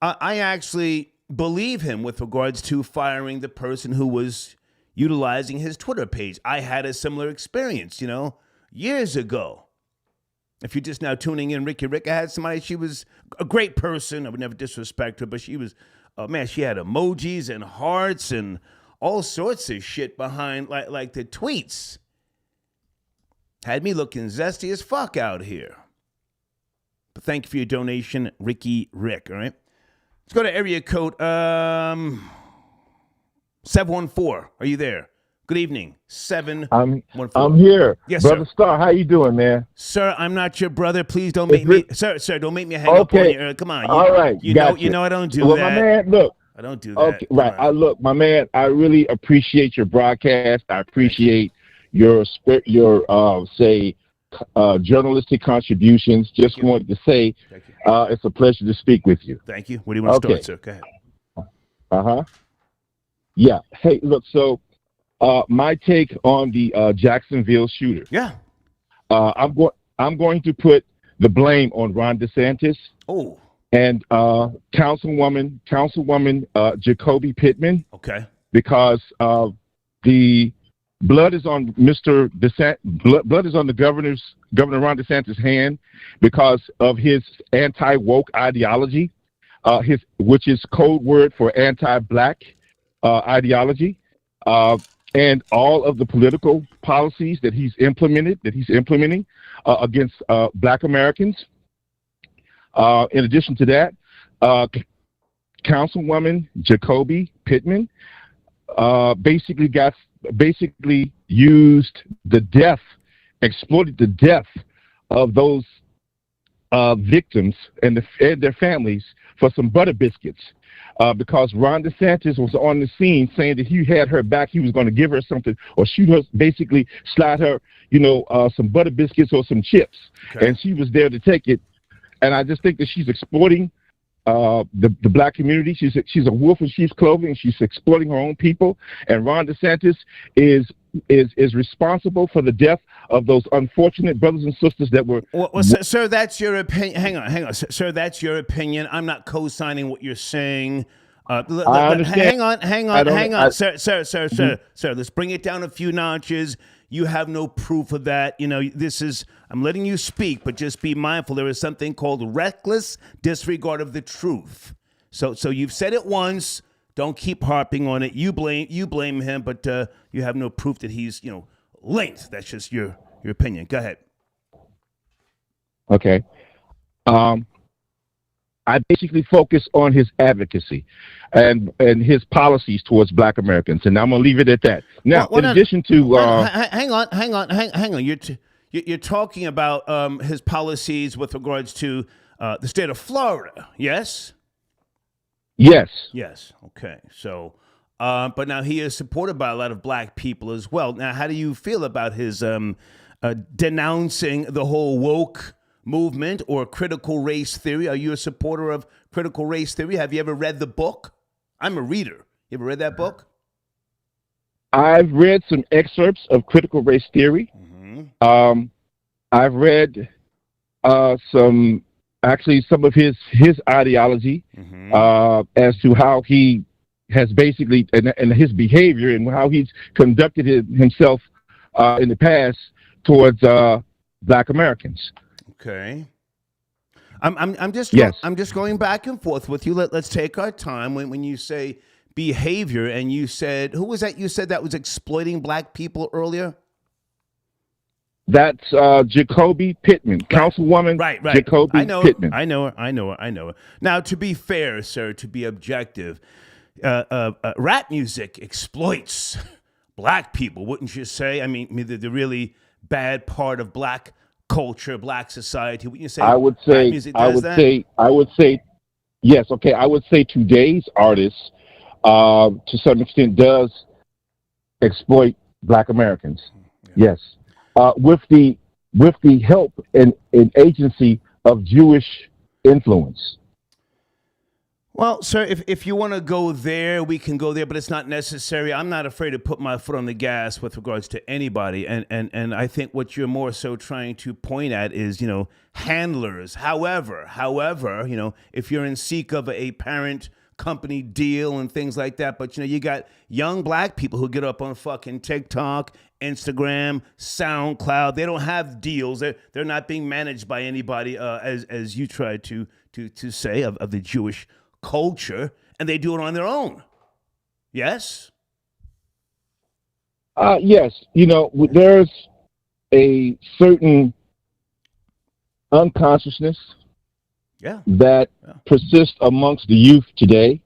I actually believe him with regards to firing the person who was utilizing his Twitter page. I had a similar experience, years ago. If you're just now tuning in, Ricky Rick, I had somebody, she was a great person. I would never disrespect her, but she was, she had emojis and hearts and all sorts of shit behind like the tweets. Had me looking zesty as fuck out here. But thank you for your donation, Ricky Rick. All right. Let's go to area code 714. Are you there? Good evening. 714. I'm here. Yes, Brother sir. Star, how you doing, man? Sir, I'm not your brother. Please don't make me, sir, don't make me hang up on you. Come on. All right. You Gotcha. know I don't do well, that. my man, look. I don't do that. Okay, right. Look, my man, I really appreciate your broadcast. I appreciate your journalistic contributions. Just wanted to say it's a pleasure to speak with you. Thank you. Where do you want to start, sir? Go ahead. Yeah. Hey, look, so my take on the Jacksonville shooter. Yeah. I'm going to put the blame on Ron DeSantis. Oh. And Councilwoman Jacoby Pittman. Okay. Because the blood is on Mr. Blood is on the Governor Ron DeSantis' hand because of his anti-woke ideology, which is code word for anti-black ideology, and all of the political policies that he's implementing against Black Americans. In addition to that, Councilwoman Jacoby Pittman basically exploited the death of those victims and their families for some butter biscuits. Because Ron DeSantis was on the scene saying that he had her back, he was going to give her something or shoot her, basically slide her, some butter biscuits or some chips, and she was there to take it. And I just think that she's exploiting the Black community. She's a wolf in sheep's clothing. She's exploiting her own people. And Ron DeSantis is responsible for the death of those unfortunate brothers and sisters that were. Well, sir, that's your opinion. Hang on, sir. That's your opinion. I'm not co-signing what you're saying. I understand. Hang on, sir. Let's bring it down a few notches. You have no proof of that. I'm letting you speak, but just be mindful. There is something called reckless disregard of the truth. So you've said it once. Don't keep harping on it. You blame him, but you have no proof that he's linked. That's just your opinion. Go ahead. Okay. I basically focus on his advocacy and his policies towards Black Americans, and I'm gonna leave it at that. Now, in addition to, hang on. You're talking about his policies with regards to the state of Florida, yes? Yes. Yes. Okay. So, but now he is supported by a lot of Black people as well. Now, how do you feel about his denouncing the whole woke movement or critical race theory? Are you a supporter of critical race theory? Have you ever read the book? I'm a reader. You ever read that book? I've read some excerpts of critical race theory. Mm-hmm. I've read some of his ideology, mm-hmm. As to how he has basically and his behavior and how he's conducted himself in the past towards Black Americans. Okay. I'm just going back and forth with you. Let's take our time. When you say behavior, and you said, who was that? You said that was exploiting Black people earlier. That's Jacoby Pittman, Councilwoman. Right. Jacoby Pittman. I know her. Now, to be fair, sir, to be objective, rap music exploits Black people, wouldn't you say? I mean, the really bad part of Black culture, Black society. Wouldn't you say? I would say. Yes. Okay. I would say today's artists, to some extent, does exploit Black Americans. Yeah. Yes. With the help and agency of Jewish influence. Well, sir, if you want to go there, we can go there, but it's not necessary. I'm not afraid to put my foot on the gas with regards to anybody. And I think what you're more so trying to point at is, handlers. However, if you're in seek of a parent company deal and things like that, but you got young Black people who get up on fucking TikTok, Instagram, SoundCloud. They don't have deals. They're not being managed by anybody, as you try to say of the Jewish culture, and they do it on their own. Yes? Yes. There's a certain unconsciousness that persists amongst the youth today.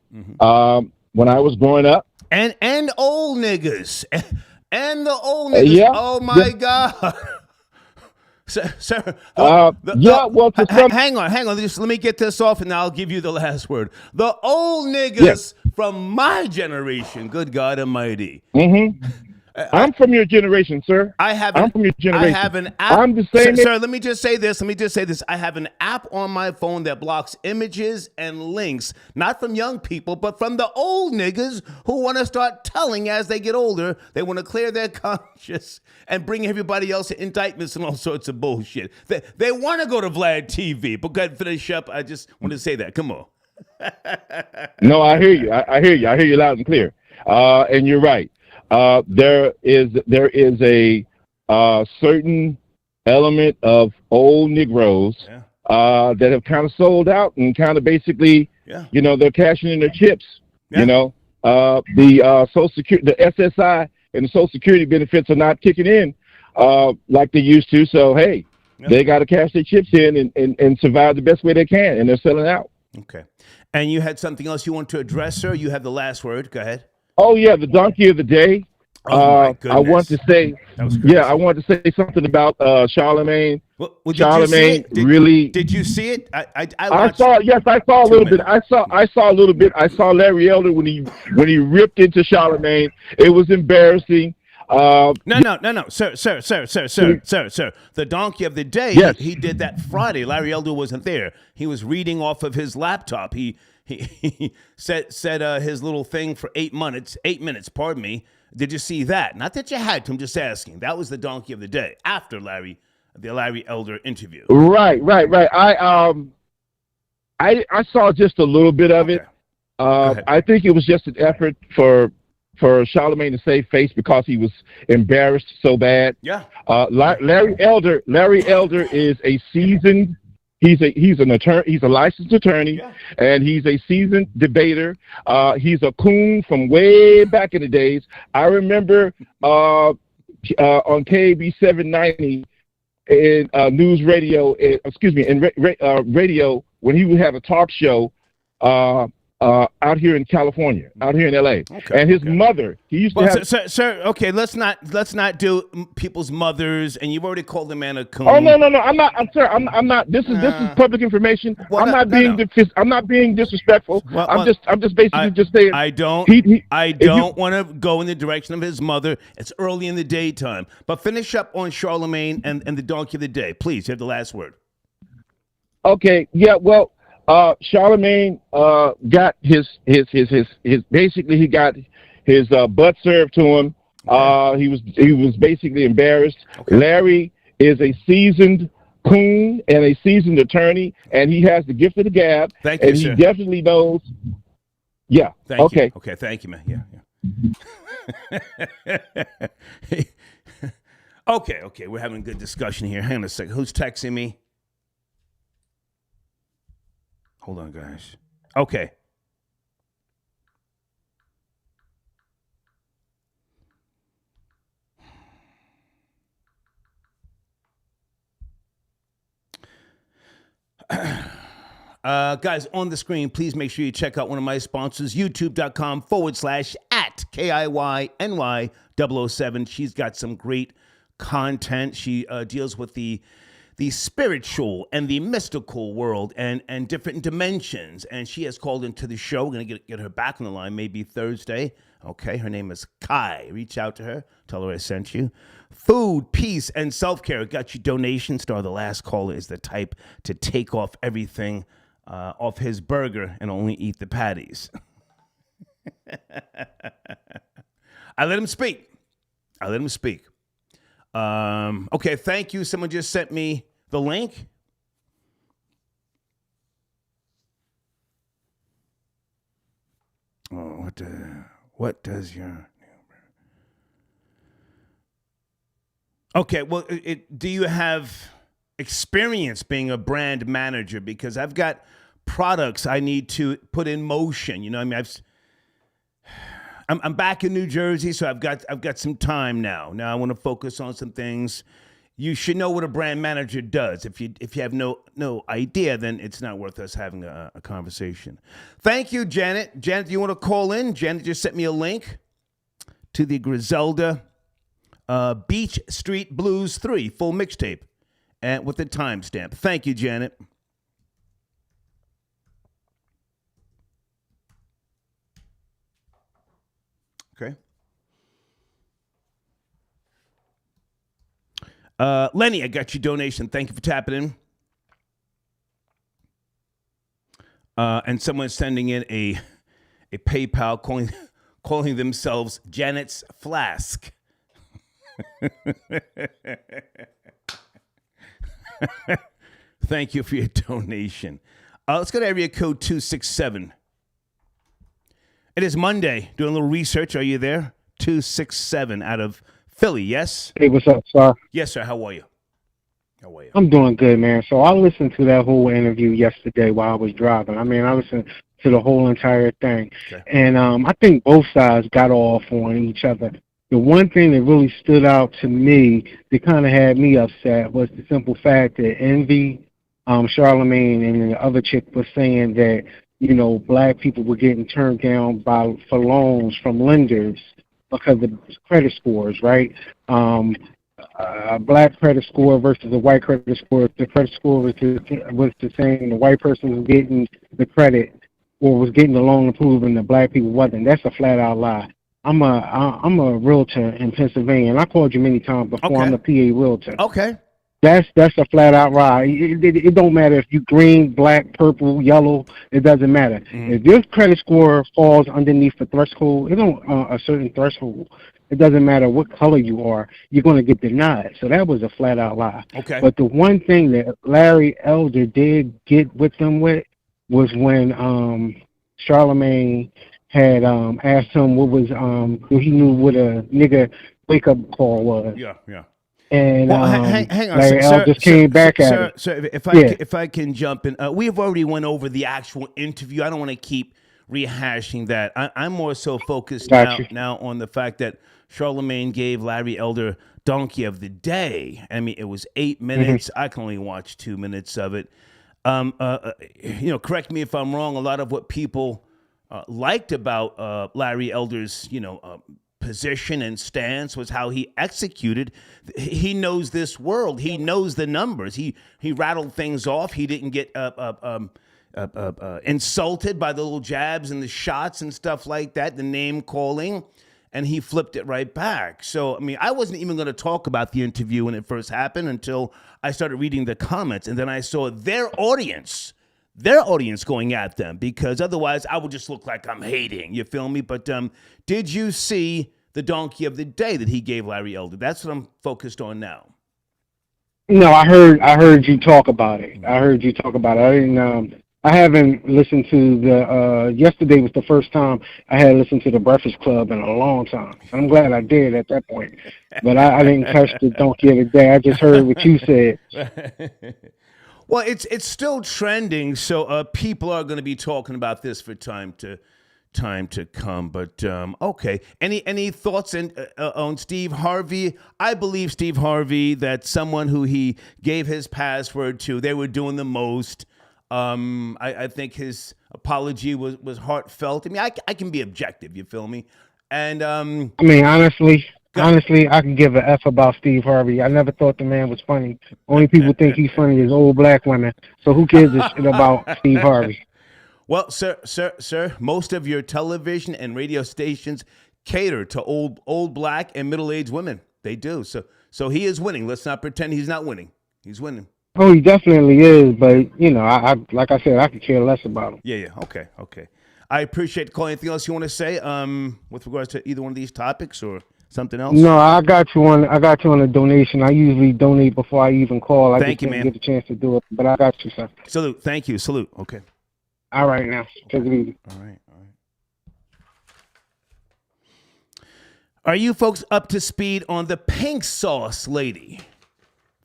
When I was growing up, and old niggas, and the old niggas. Oh my God. Sir, hang on. Just let me get this off, and I'll give you the last word. The old niggas from my generation. Good God Almighty. I'm from your generation, sir. I'm from your generation. I have an app. I'm the same. Sir, let me just say this. I have an app on my phone that blocks images and links, not from young people, but from the old niggas who want to start telling as they get older. They want to clear their conscience and bring everybody else to indictments and all sorts of bullshit. They want to go to Vlad TV, but go ahead and finish up. I just want to say that. Come on. No, I hear you. I hear you. I hear you loud and clear. And you're right. There is a certain element of old Negroes that have kind of sold out and kind of basically, they're cashing in their chips. The Social Security, the SSI, and the Social Security benefits are not kicking in like they used to. So hey, they got to cash their chips in and survive the best way they can, and they're selling out. Okay. And you had something else you want to address, sir? You have the last word. Go ahead. Oh yeah, the donkey of the day. Oh, I want to say, I want to say something about Charlemagne. Well, Charlemagne Did you see it? I saw. Yes, I saw a little bit. I saw a little bit. I saw Larry Elder when he ripped into Charlemagne. It was embarrassing. No, sir. The donkey of the day. Yes. He did that Friday. Larry Elder wasn't there. He was reading off of his laptop. He said his little thing for 8 minutes. 8 minutes. Pardon me. Did you see that? Not that you had to. I'm just asking. That was the donkey of the day after the Larry Elder interview. Right. I saw just a little bit of it. I think it was just an effort for Charlemagne to save face because he was embarrassed so bad. Yeah. Larry Elder is a seasoned. He's an attorney. He's a licensed attorney, and he's a seasoned debater. He's a coon from way back in the days. I remember on KAB 790 in news radio. Radio when he would have a talk show. Out here in California, out here in LA, and his mother. He used to have. Sir. Okay, let's not do people's mothers. And you've already called the man a coon. Oh no! I'm not. I'm not. This is public information. Well, I'm not being disrespectful. Well, I'm just basically just saying. I don't want to go in the direction of his mother. It's early in the daytime. But finish up on Charlemagne and the donkey of the day, please. You have the last word. Okay. Yeah. Well. Charlemagne got his basically he got his butt served to him. He was basically embarrassed. Larry is a seasoned coon and a seasoned attorney, and he has the gift of the gab. Thank you, and sir. He definitely knows. Yeah. Thank you. Okay. Thank you, man. Yeah. Okay. We're having a good discussion here. Hang on a second. Who's texting me? Hold on, guys. Okay. Guys, on the screen, please make sure you check out one of my sponsors, youtube.com/@KIYNY007. She's got some great content. She deals with the spiritual and the mystical world and different dimensions. And she has called into the show. We're going to get her back on the line maybe Thursday. Okay, her name is Kai. Reach out to her. Tell her I sent you. Food, peace, and self-care. Got you donation. Star, the last caller is the type to take off everything off his burger and only eat the patties. I let him speak. Okay, thank you. Someone just sent me the link. Oh, what does your... Okay, well, do you have experience being a brand manager? Because I've got products I need to put in motion. You know, I mean, I'm back in New Jersey, so I've got some time now. Now I want to focus on some things you should know what a brand manager does. If you have no idea, then it's not worth us having a conversation. Thank you, Janet. Janet, do you want to call in? Janet just sent me a link to the Griselda Beach Street Blues 3 full mixtape and with the timestamp. Thank you, Janet. Okay. Lenny, I got your donation. Thank you for tapping in. And someone's sending in a PayPal calling themselves Janet's Flask. Thank you for your donation. Let's go to area code 267. It is Monday. Doing a little research. Are you there? 267 out of Philly, yes? Hey, what's up, sir? Yes, sir. How are you? I'm doing good, man. So I listened to that whole interview yesterday while I was driving. I mean, I listened to the whole entire thing. Okay. And I think both sides got off on each other. The one thing that really stood out to me that kind of had me upset was the simple fact that Envy, Charlemagne, and the other chick was saying that, you know, black people were getting turned down for loans from lenders because of credit scores, right? A black credit score versus a white credit score. If the credit score was the same, the white person was getting the credit or was getting the loan approved, and the black people wasn't. That's a flat out lie. I'm a realtor in Pennsylvania, and I called you many times before. Okay. I'm a PA realtor. Okay. That's a flat out lie. It don't matter if you green, black, purple, yellow. It doesn't matter. Mm-hmm. If your credit score falls underneath the threshold, a certain threshold. It doesn't matter what color you are. You're going to get denied. So that was a flat out lie. Okay. But the one thing that Larry Elder did get with them with was when Charlemagne had asked him what was he knew what a nigga wake up call was. Yeah. And well, hang on, Larry sir, Elder came back at it. Sir, Yeah. if I can jump in, we have already went over the actual interview. I don't want to keep rehashing that. I'm more so focused now on the fact that Charlemagne gave Larry Elder Donkey of the Day. I mean, it was 8 minutes. I can only watch 2 minutes of it. Correct me if I'm wrong. A lot of what people liked about Larry Elder's, position and stance was how he executed. He knows this world. He knows the numbers. He rattled things off. He didn't get insulted by the little jabs and the shots and stuff like that, the name calling, and he flipped it right back. So, I mean, I wasn't even going to talk about the interview when it first happened until I started reading the comments, and then I saw their audience going at them, because otherwise I would just look like I'm hating. You feel me? But did you see the Donkey of the Day that he gave Larry Elder? That's what I'm focused on now. No, I heard you talk about it. I didn't. I haven't listened to the. Yesterday was the first time I had listened to the Breakfast Club in a long time. I'm glad I did at that point, but I didn't catch the Donkey of the Day. I just heard what you said. Well, it's still trending, so people are going to be talking about this for time to come. But okay, any thoughts on Steve Harvey? I believe Steve Harvey, that someone who he gave his password to, they were doing the most. I think his apology was heartfelt. I mean, I can be objective. You feel me? And I mean, honestly, I can give a F about Steve Harvey. I never thought the man was funny. Only people think he's funny is old black women. So who gives a shit about Steve Harvey? Well, sir, most of your television and radio stations cater to old black and middle-aged women. They do. So he is winning. Let's not pretend he's not winning. He's winning. Oh, he definitely is. But I like I said, I could care less about him. Yeah. Okay. I appreciate the call. Anything else you want to say with regards to either one of these topics or something else? No, I got you on a donation. I usually donate before I even call. Thank you, didn't man. get a chance to do it, but I got you, sir. Salute. Thank you. Salute. Okay. All right, now. Take it easy. All right. Are you folks up to speed on the pink sauce lady?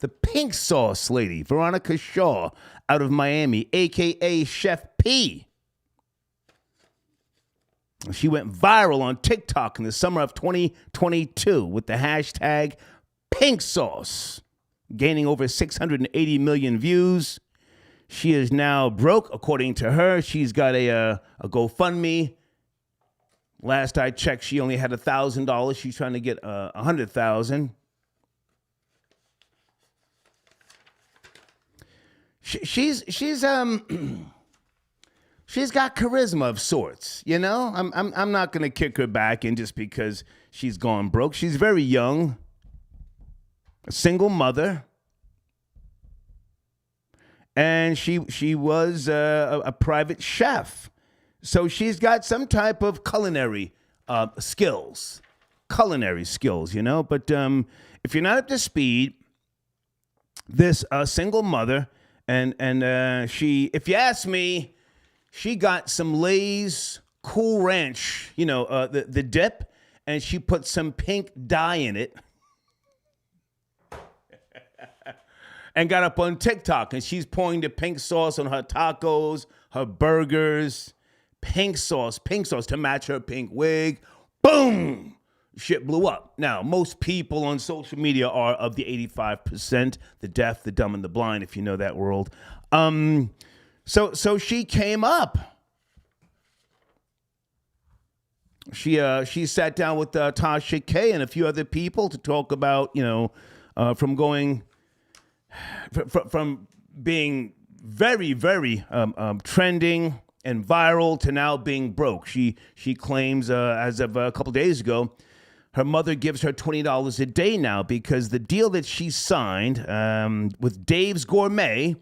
The pink sauce lady, Veronica Shaw, out of Miami, a.k.a. Chef P. She went viral on TikTok in the summer of 2022 with the hashtag pink sauce. gaining over 680 million views. She is now broke, according to her. She's got a GoFundMe. Last I checked, she only had $1,000. She's trying to get $100,000. She's she's got charisma of sorts, you know. I'm not gonna kick her back in just because she's gone broke. She's very young, a single mother, and she was a private chef, so she's got some type of culinary skills, you know. But if you're not up to speed, this single mother. And she, if you ask me, she got some Lay's Cool Ranch, you know, the dip, and she put some pink dye in it and got up on TikTok, and she's pouring the pink sauce on her tacos, her burgers, pink sauce to match her pink wig. Boom! Shit blew up. Now, most people on social media are of the 85%, the deaf, the dumb, and the blind, if you know that world. So she came up. She sat down with Tasha K and a few other people to talk about, you know, from being very, very trending and viral to now being broke. She claims as of a couple days ago, her mother gives her $20 a day now because the deal that she signed with Dave's Gourmet,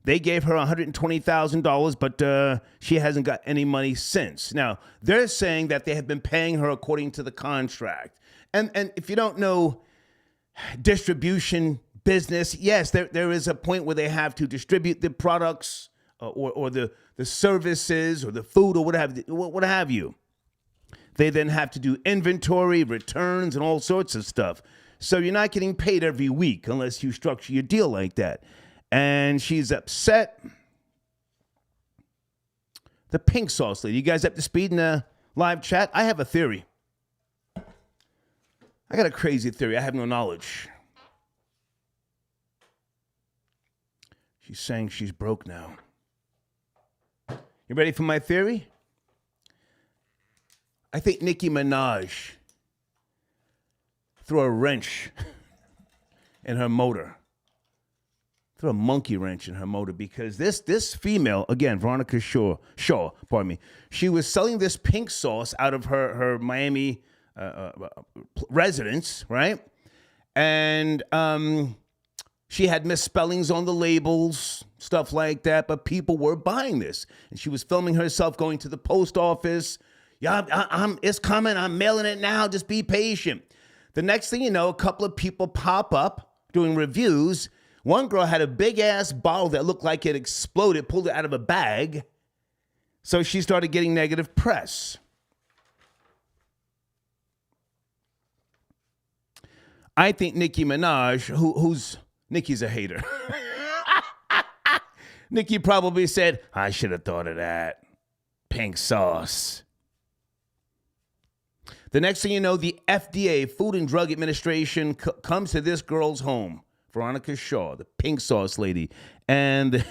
they gave her $120,000, but she hasn't got any money since. Now, they're saying that they have been paying her according to the contract. And if you don't know distribution business, yes, there is a point where they have to distribute the products or the services or the food or what have you. They then have to do inventory, returns, and all sorts of stuff. So you're not getting paid every week unless you structure your deal like that. And she's upset. The pink sauce lady. You guys up to speed in the live chat? I have a theory. I got a crazy theory. I have no knowledge. She's saying she's broke now. You ready for my theory? I think Nicki Minaj threw a wrench in her motor. Threw a monkey wrench in her motor because this female, again, Veronica Shaw, she was selling this pink sauce out of her Miami residence, right? And she had misspellings on the labels, stuff like that, but people were buying this. And she was filming herself going to the post office. Yeah, it's coming. I'm mailing it now. Just be patient. The next thing you know, a couple of people pop up doing reviews. One girl had a big-ass bottle that looked like it exploded, pulled it out of a bag. So she started getting negative press. I think Nicki Minaj, Nicki's a hater. Nicki probably said, I should have thought of that. Pink sauce. The next thing you know, the FDA, Food and Drug Administration, comes to this girl's home, Veronica Shaw, the pink sauce lady, and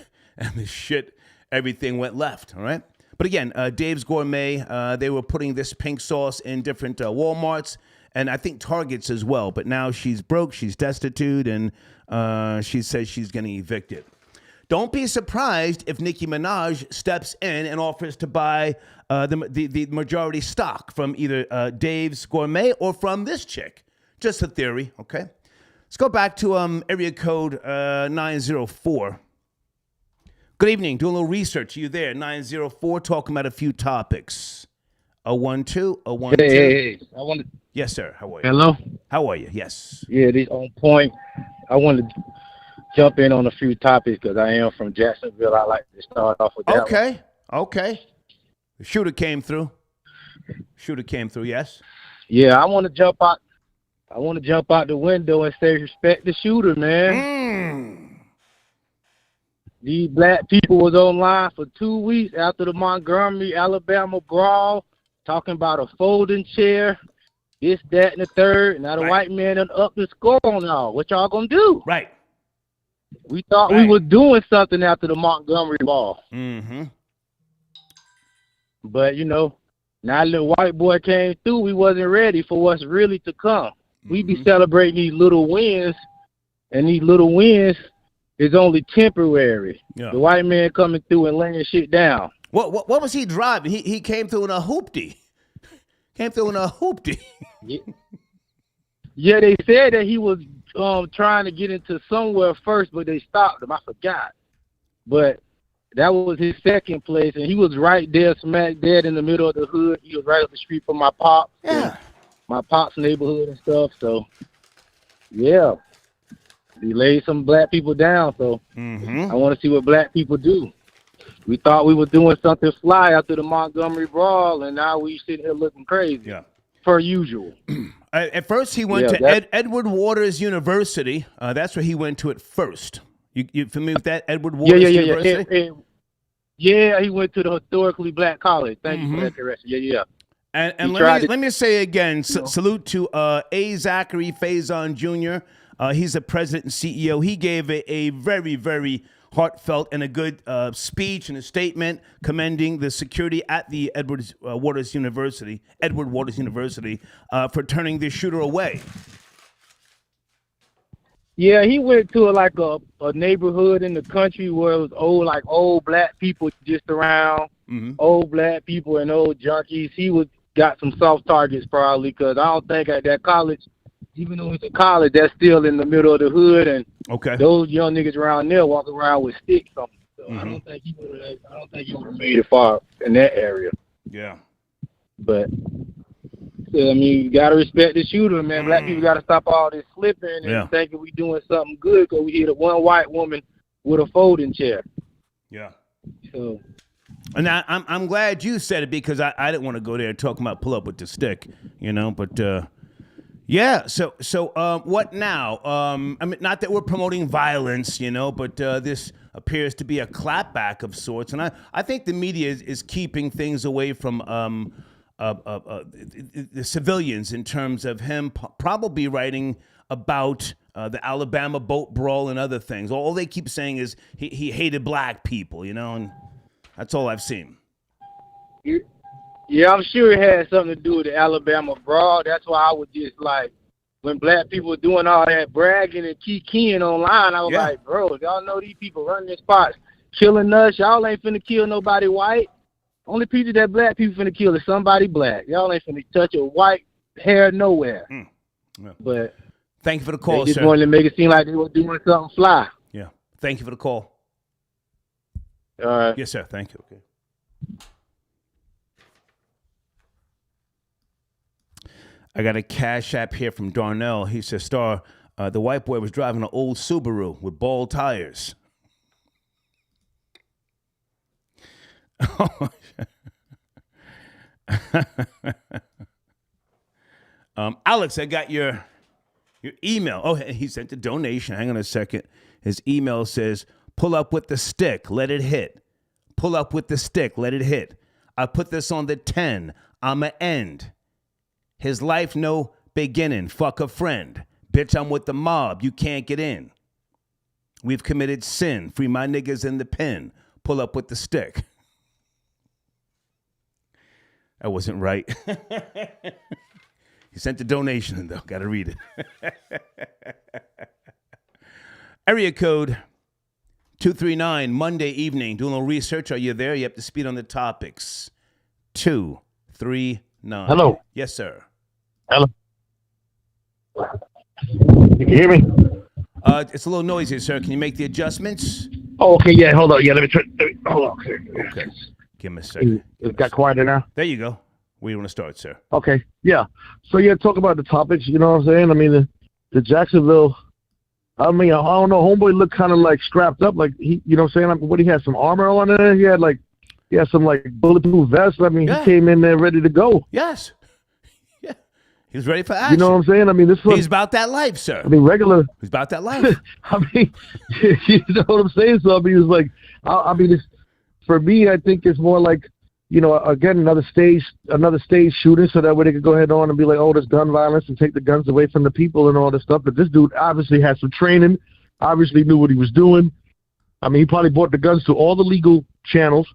the shit, everything went left, all right? But again, Dave's Gourmet, they were putting this pink sauce in different Walmarts, and I think Targets as well. But now she's broke, she's destitute, and she says she's getting evicted. Don't be surprised if Nicki Minaj steps in and offers to buy the majority stock from either Dave's Gourmet or from this chick. Just a theory, okay? Let's go back to area code 904. Good evening. Doing a little research. Are you there? 904, talking about a few topics. 012, 012. Hey. I wanted. Yes, sir. How are you? Hello? How are you? Yes. Yeah, these on point. I wanted to jump in on a few topics because I am from Jacksonville. I like to start off with that. Okay. The shooter came through. Yes. Yeah, I want to jump out. I want to jump out the window and say respect the shooter, man. These black people was online for 2 weeks after the Montgomery, Alabama brawl, talking about a folding chair. this, that, and the third. Now the Right. white man done up the score on y'all. What y'all gonna do? Right. We thought Right. we was doing something after the Montgomery ball. Mm-hmm. But, you know, now the white boy came through, we wasn't ready for what's really to come. We be celebrating these little wins, and these little wins is only temporary. Yeah. The white man coming through and laying shit down. What was he driving? He came through in a hoopty. Came through in a hoopty. Yeah, they said that he was trying to get into somewhere first, but they stopped him. I forgot. But that was his second place, and he was right there, smack dead in the middle of the hood. He was right up the street from my pops. Yeah. My pops' neighborhood and stuff. So, yeah, he laid some black people down. So I want to see what black people do. We thought we were doing something fly after the Montgomery brawl, and now we sitting here looking crazy. Yeah. Per usual. At first, he went to Edward Waters University. That's where he went to at first. You familiar with that? Edward Waters University? Yeah, he went to the historically black college. Thank you for that correction. Yeah. And let me say again, salute to A. Zachary Faison Jr. He's the president and CEO. He gave a very, very heartfelt and a good speech and a statement commending the security at the Edward Waters University for turning the shooter away. Yeah, he went to a neighborhood in the country where it was old black people just around, old black people and old junkies. He got some soft targets probably because I don't think at that college, even though it's a college, that's still in the middle of the hood, and those young niggas around there walk around with sticks on them. So I don't think he would have made it far in that area. Yeah. But I mean, you gotta respect the shooter, man. Black people gotta stop all this slipping and thinking we doing something good because we hit one white woman with a folding chair. Yeah. So. And I'm glad you said it because I didn't want to go there talking about pull up with the stick, you know. But yeah. So what now? I mean, not that we're promoting violence, you know, but this appears to be a clapback of sorts, and I think the media is keeping things away from the civilians in terms of him probably writing about the Alabama boat brawl and other things. All they keep saying is he hated black people, you know, and that's all I've seen. Yeah, I'm sure it had something to do with the Alabama brawl. That's why I was just like, when black people were doing all that bragging and keying online, I was like, bro, y'all know these people running this spot, killing us. Y'all ain't finna kill nobody white. Only people that black people finna kill is somebody black. Y'all ain't finna touch a white hair nowhere. Yeah. But thank you for the call, they just sir. wanted to make it seem like they were doing something fly. Yeah. Thank you for the call. All right. Yes, sir. Thank you. Okay. I got a cash app here from Darnell. He says, Star, the white boy was driving an old Subaru with bald tires. Alex, I got your email. Oh, he sent a donation. Hang on a second. His email says, pull up with the stick, let it hit. Pull up with the stick, let it hit. I put this on the 10. I'ma end. His life no beginning. Fuck a friend. Bitch, I'm with the mob. You can't get in. We've committed sin. Free my niggas in the pen. Pull up with the stick. That wasn't right. He sent the donation in, though. Got to read it. Area code 239, Monday evening. Doing a little research. Are you there? You have to speed on the topics. 239. Hello. Yes, sir. Hello. You can hear me? It's a little noisy, sir. Can you make the adjustments? Oh, okay. Yeah, hold on. Yeah, let me try. Hold on. Okay. Give me a second. It got quieter now? There you go. Where do you want to start, sir? Okay. Yeah. So, yeah, talk about the topics. You know what I'm saying? I mean, the Jacksonville, I mean, I don't know. Homeboy looked kind of like strapped up. Like, he, you know what I'm saying? Like, what, he had some armor on there? He had some, like, bulletproof vest. I mean, he came in there ready to go. Yes. Yeah. He was ready for action. You know what I'm saying? I mean, this was... He's about that life, sir. I mean, regular... He's about that life. I mean, you know what I'm saying? So, I mean, it's like... I mean, it's, for me, I think it's more like again, another stage shooting, so that way they could go ahead on and be like, oh, there's gun violence and take the guns away from the people and all this stuff. But this dude obviously had some training, obviously knew what he was doing. I mean, he probably bought the guns to all the legal channels,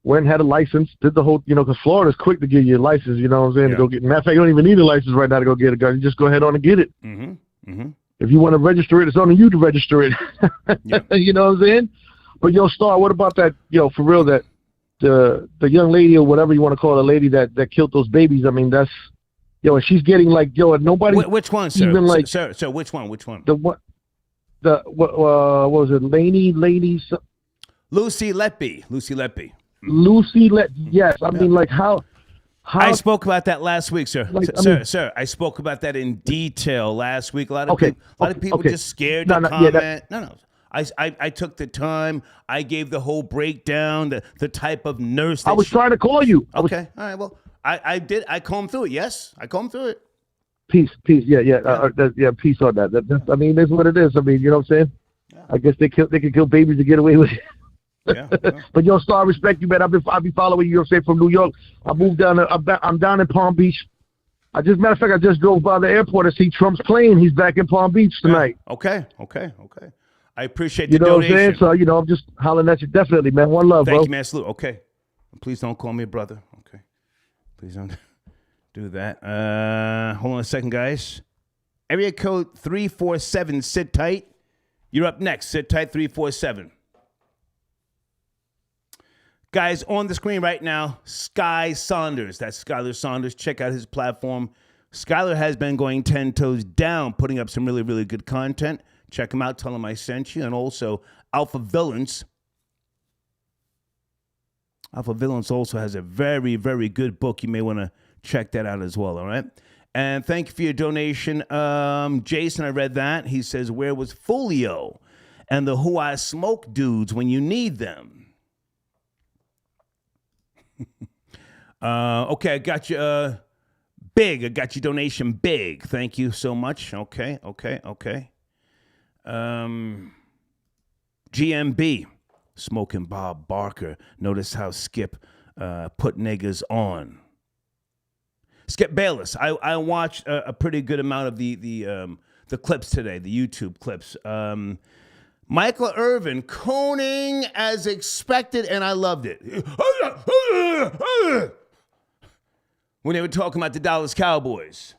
went and had a license, did the whole, because Florida's quick to give you a license, you know what I'm saying, to go get. Matter of fact, you don't even need a license right now to go get a gun. You just go ahead on and get it. Mm-hmm. Mm-hmm. If you want to register it, it's on you to register it. Yeah. You know what I'm saying? But, Star, what about that, for real, that the young lady or whatever you want to call it, the lady that killed those babies? I mean, that's, and she's getting like, nobody. Which one, sir? Even like, sir, which one? What was it? Lucy Letby. Yes. I mean, like how I spoke about that last week, sir. Like, Sir, I spoke about that in detail last week. A lot of people just scared to comment. No. I took the time. I gave the whole breakdown, the type of nurse that I was trying to call you. Okay. All right. Well, I did. I combed through it. Yes. I combed through it. Peace. Yeah. Peace on that. I mean, that's what it is. I mean, you know what I'm saying? Yeah. I guess they can kill babies to get away with it. Yeah. But Star, I respect you, man. I've been following you. I'm from New York. I moved down. I'm down in Palm Beach. Matter of fact, I just drove by the airport to see Trump's plane. He's back in Palm Beach tonight. Yeah. Okay. I appreciate the donation. What I'm saying? So I'm just hollering at you. Definitely, man. One love, bro. Thank you, man. Salute. Okay. Please don't call me a brother. Okay. Please don't do that. Hold on a second, guys. Area code 347. Sit tight. You're up next. Sit tight. 347. Guys, on the screen right now, Sky Saunders. That's Skylar Saunders. Check out his platform. Skylar has been going 10 toes down, putting up some really, really good content. Check him out. Tell him I sent you. And also, Alpha Villains. Alpha Villains also has a very, very good book. You may want to check that out as well, all right? And thank you for your donation. Jason, I read that. He says, where was Folio and the Who I Smoke dudes when you need them? Okay, I got you. Big. I got your donation. Big. Thank you so much. Okay. GMB. Smoking Bob Barker. Notice how Skip put niggas on. Skip Bayless. I watched a pretty good amount of the clips today, the YouTube clips. Michael Irvin coning as expected, and I loved it. When they were talking about the Dallas Cowboys.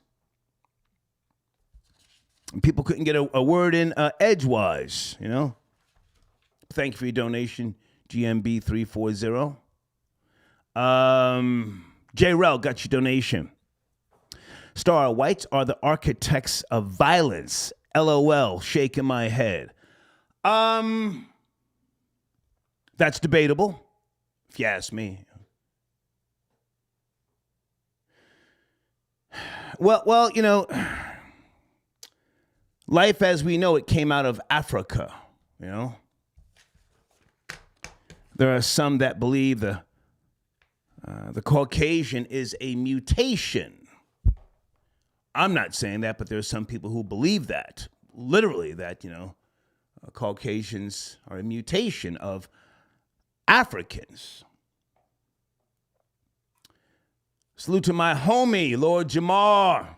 And people couldn't get a word in edgewise, Thank you for your donation, GMB340. J-Rel got your donation. Star, whites are the architects of violence. LOL, shaking my head. That's debatable, if you ask me. Well, life as we know it came out of Africa, There are some that believe the Caucasian is a mutation. I'm not saying that, but there are some people who believe that, literally that, Caucasians are a mutation of Africans. Salute to my homie, Lord Jamar.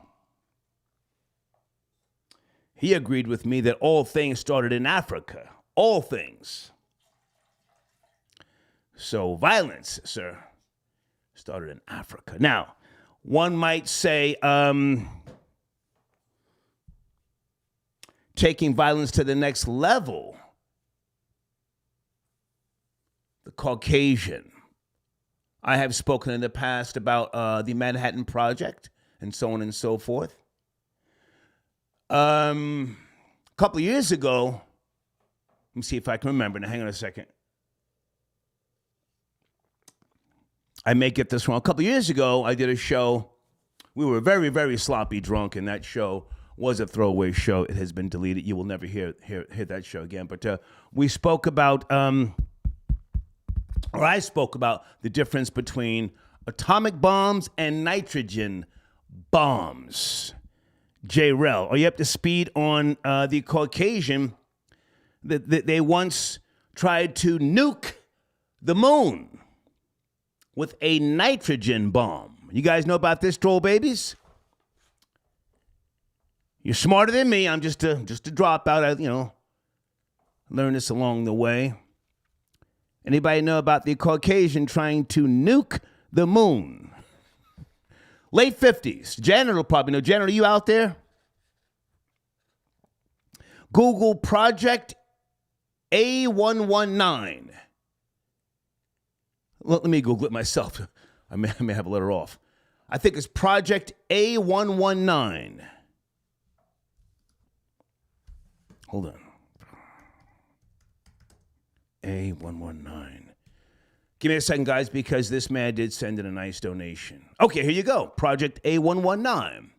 He agreed with me that all things started in Africa. All things. So violence, sir, started in Africa. Now, one might say taking violence to the next level, the Caucasian. I have spoken in the past about the Manhattan Project and so on and so forth. A couple of years ago, let me see if I can remember. Now, hang on a second. I may get this wrong. A couple of years ago, I did a show. We were very, very sloppy drunk, and that show was a throwaway show. It has been deleted. You will never hear that show again. But we spoke about, or I spoke about the difference between atomic bombs and nitrogen bombs. J-Rel, are you up to speed on the Caucasian that they once tried to nuke the moon? with a nitrogen bomb. You guys know about this, troll babies? You're smarter than me. I'm just a dropout. I learned this along the way. Anybody know about the Caucasian trying to nuke the moon? Late 50s. Janet will probably know. Janet, are you out there? Google Project A119. Let me Google it myself. I may have a letter off. I think it's Project A119. Hold on. A119. Give me a second, guys, because this man did send in a nice donation. Okay, here you go. Project A119.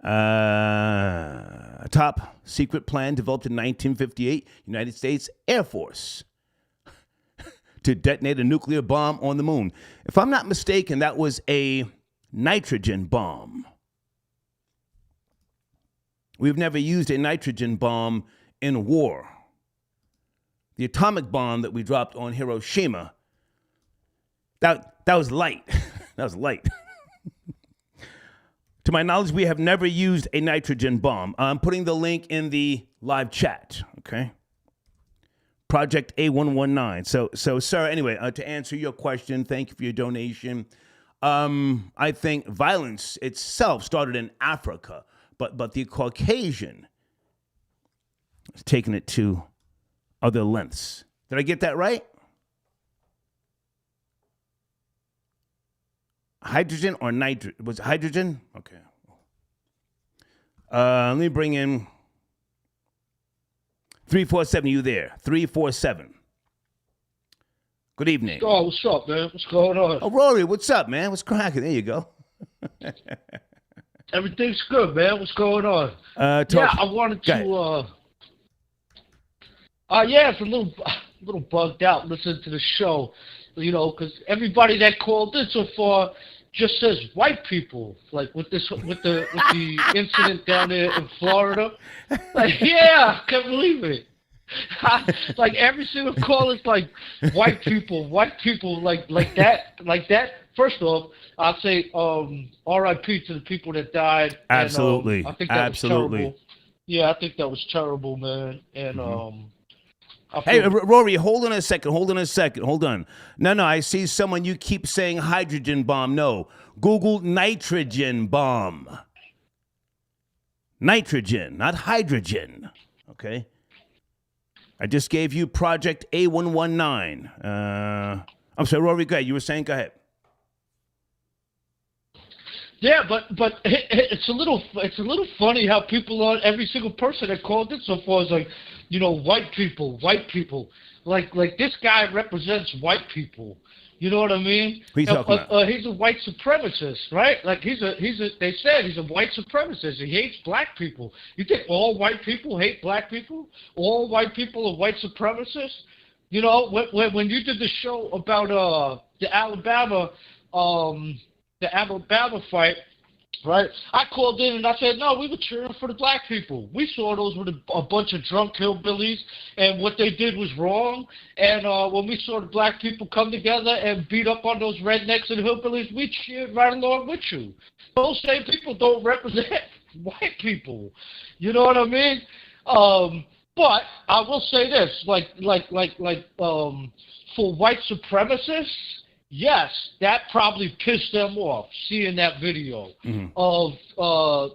A top secret plan developed in 1958, United States Air Force, to detonate a nuclear bomb on the moon. If I'm not mistaken, that was a nitrogen bomb. We've never used a nitrogen bomb in war. The atomic bomb that we dropped on Hiroshima, that was light. That was light. To my knowledge, we have never used a nitrogen bomb. I'm putting the link in the live chat, okay? Project A119. So sir, anyway, to answer your question, thank you for your donation. I think violence itself started in Africa, but the Caucasian has taken it to other lengths. Did I get that right? Hydrogen or nitrogen? Was it hydrogen? Okay. Let me bring in 347. You there? 347. Good evening. Oh, what's up, man? What's going on? Oh, Rory, what's up, man? What's cracking? There you go. Everything's good, man. What's going on? I wanted to. It's a little bugged out listening to the show, because everybody that called in so far just says white people, like with the incident down there in Florida. Like, yeah, I can't believe it. Like every single call is like white people, like that. First off, I'll say R.I.P. to the people that died. Absolutely, and, I think that was terrible. Yeah, I think that was terrible, man. And Hey, Rory, hold on a second. Hold on. No, I see someone, you keep saying hydrogen bomb. No, Google nitrogen bomb. Nitrogen, not hydrogen. Okay? I just gave you Project A119. I'm sorry, Rory, go ahead. You were saying, go ahead. Yeah, but it's a little funny how people on every single person that called in so far is like, white people. Like this guy represents white people. You know what I mean? Who are you talking about? He's a white supremacist, right? Like they said he's a white supremacist. He hates black people. You think all white people hate black people? All white people are white supremacists? When you did the show about the Alabama fight, right? I called in and I said, no, we were cheering for the black people. We saw those were a bunch of drunk hillbillies, and what they did was wrong. And when we saw the black people come together and beat up on those rednecks and hillbillies, we cheered right along with you. Those same people don't represent white people. You know what I mean? But I will say this, for white supremacists, yes, that probably pissed them off, seeing that video of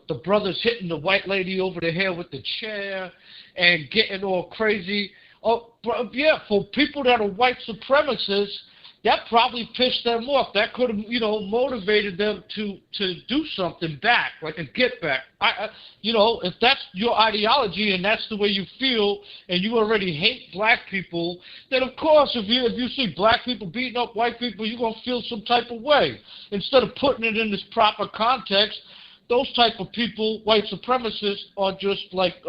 the brothers hitting the white lady over the head with the chair and getting all crazy. Yeah, for people that are white supremacists, that probably pissed them off. That could have, motivated them to do something back, like a get back. If that's your ideology and that's the way you feel, and you already hate black people, then of course, if you see black people beating up white people, you're gonna feel some type of way. Instead of putting it in this proper context, those type of people, white supremacists, are just like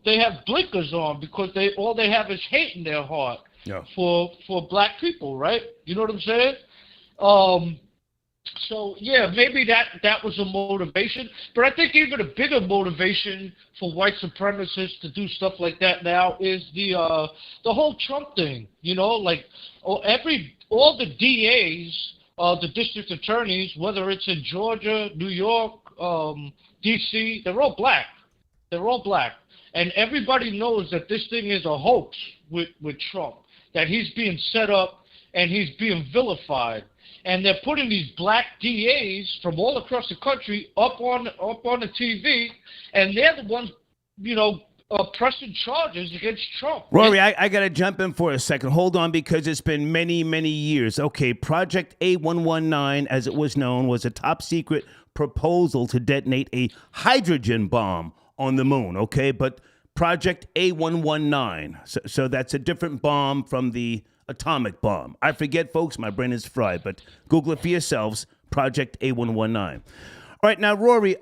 they have blinkers on because all they have is hate in their heart. Yeah. For black people, right? You know what I'm saying? So yeah, maybe that was a motivation, but I think even a bigger motivation for white supremacists to do stuff like that now is the whole Trump thing. Every all the DAs, the district attorneys, whether it's in Georgia, New York, D.C., they're all black. They're all black. And everybody knows that this thing is a hoax with Trump, that he's being set up and he's being vilified. And they're putting these black DAs from all across the country up on the TV, and they're the ones, pressing charges against Trump. Rory, I got to jump in for a second. Hold on, because it's been many, many years. Okay, Project A119, as it was known, was a top secret proposal to detonate a hydrogen bomb on the moon, okay? But Project A119, so that's a different bomb from the atomic bomb. I forget, folks, my brain is fried, but Google it for yourselves, Project A119. All right, now, Rory,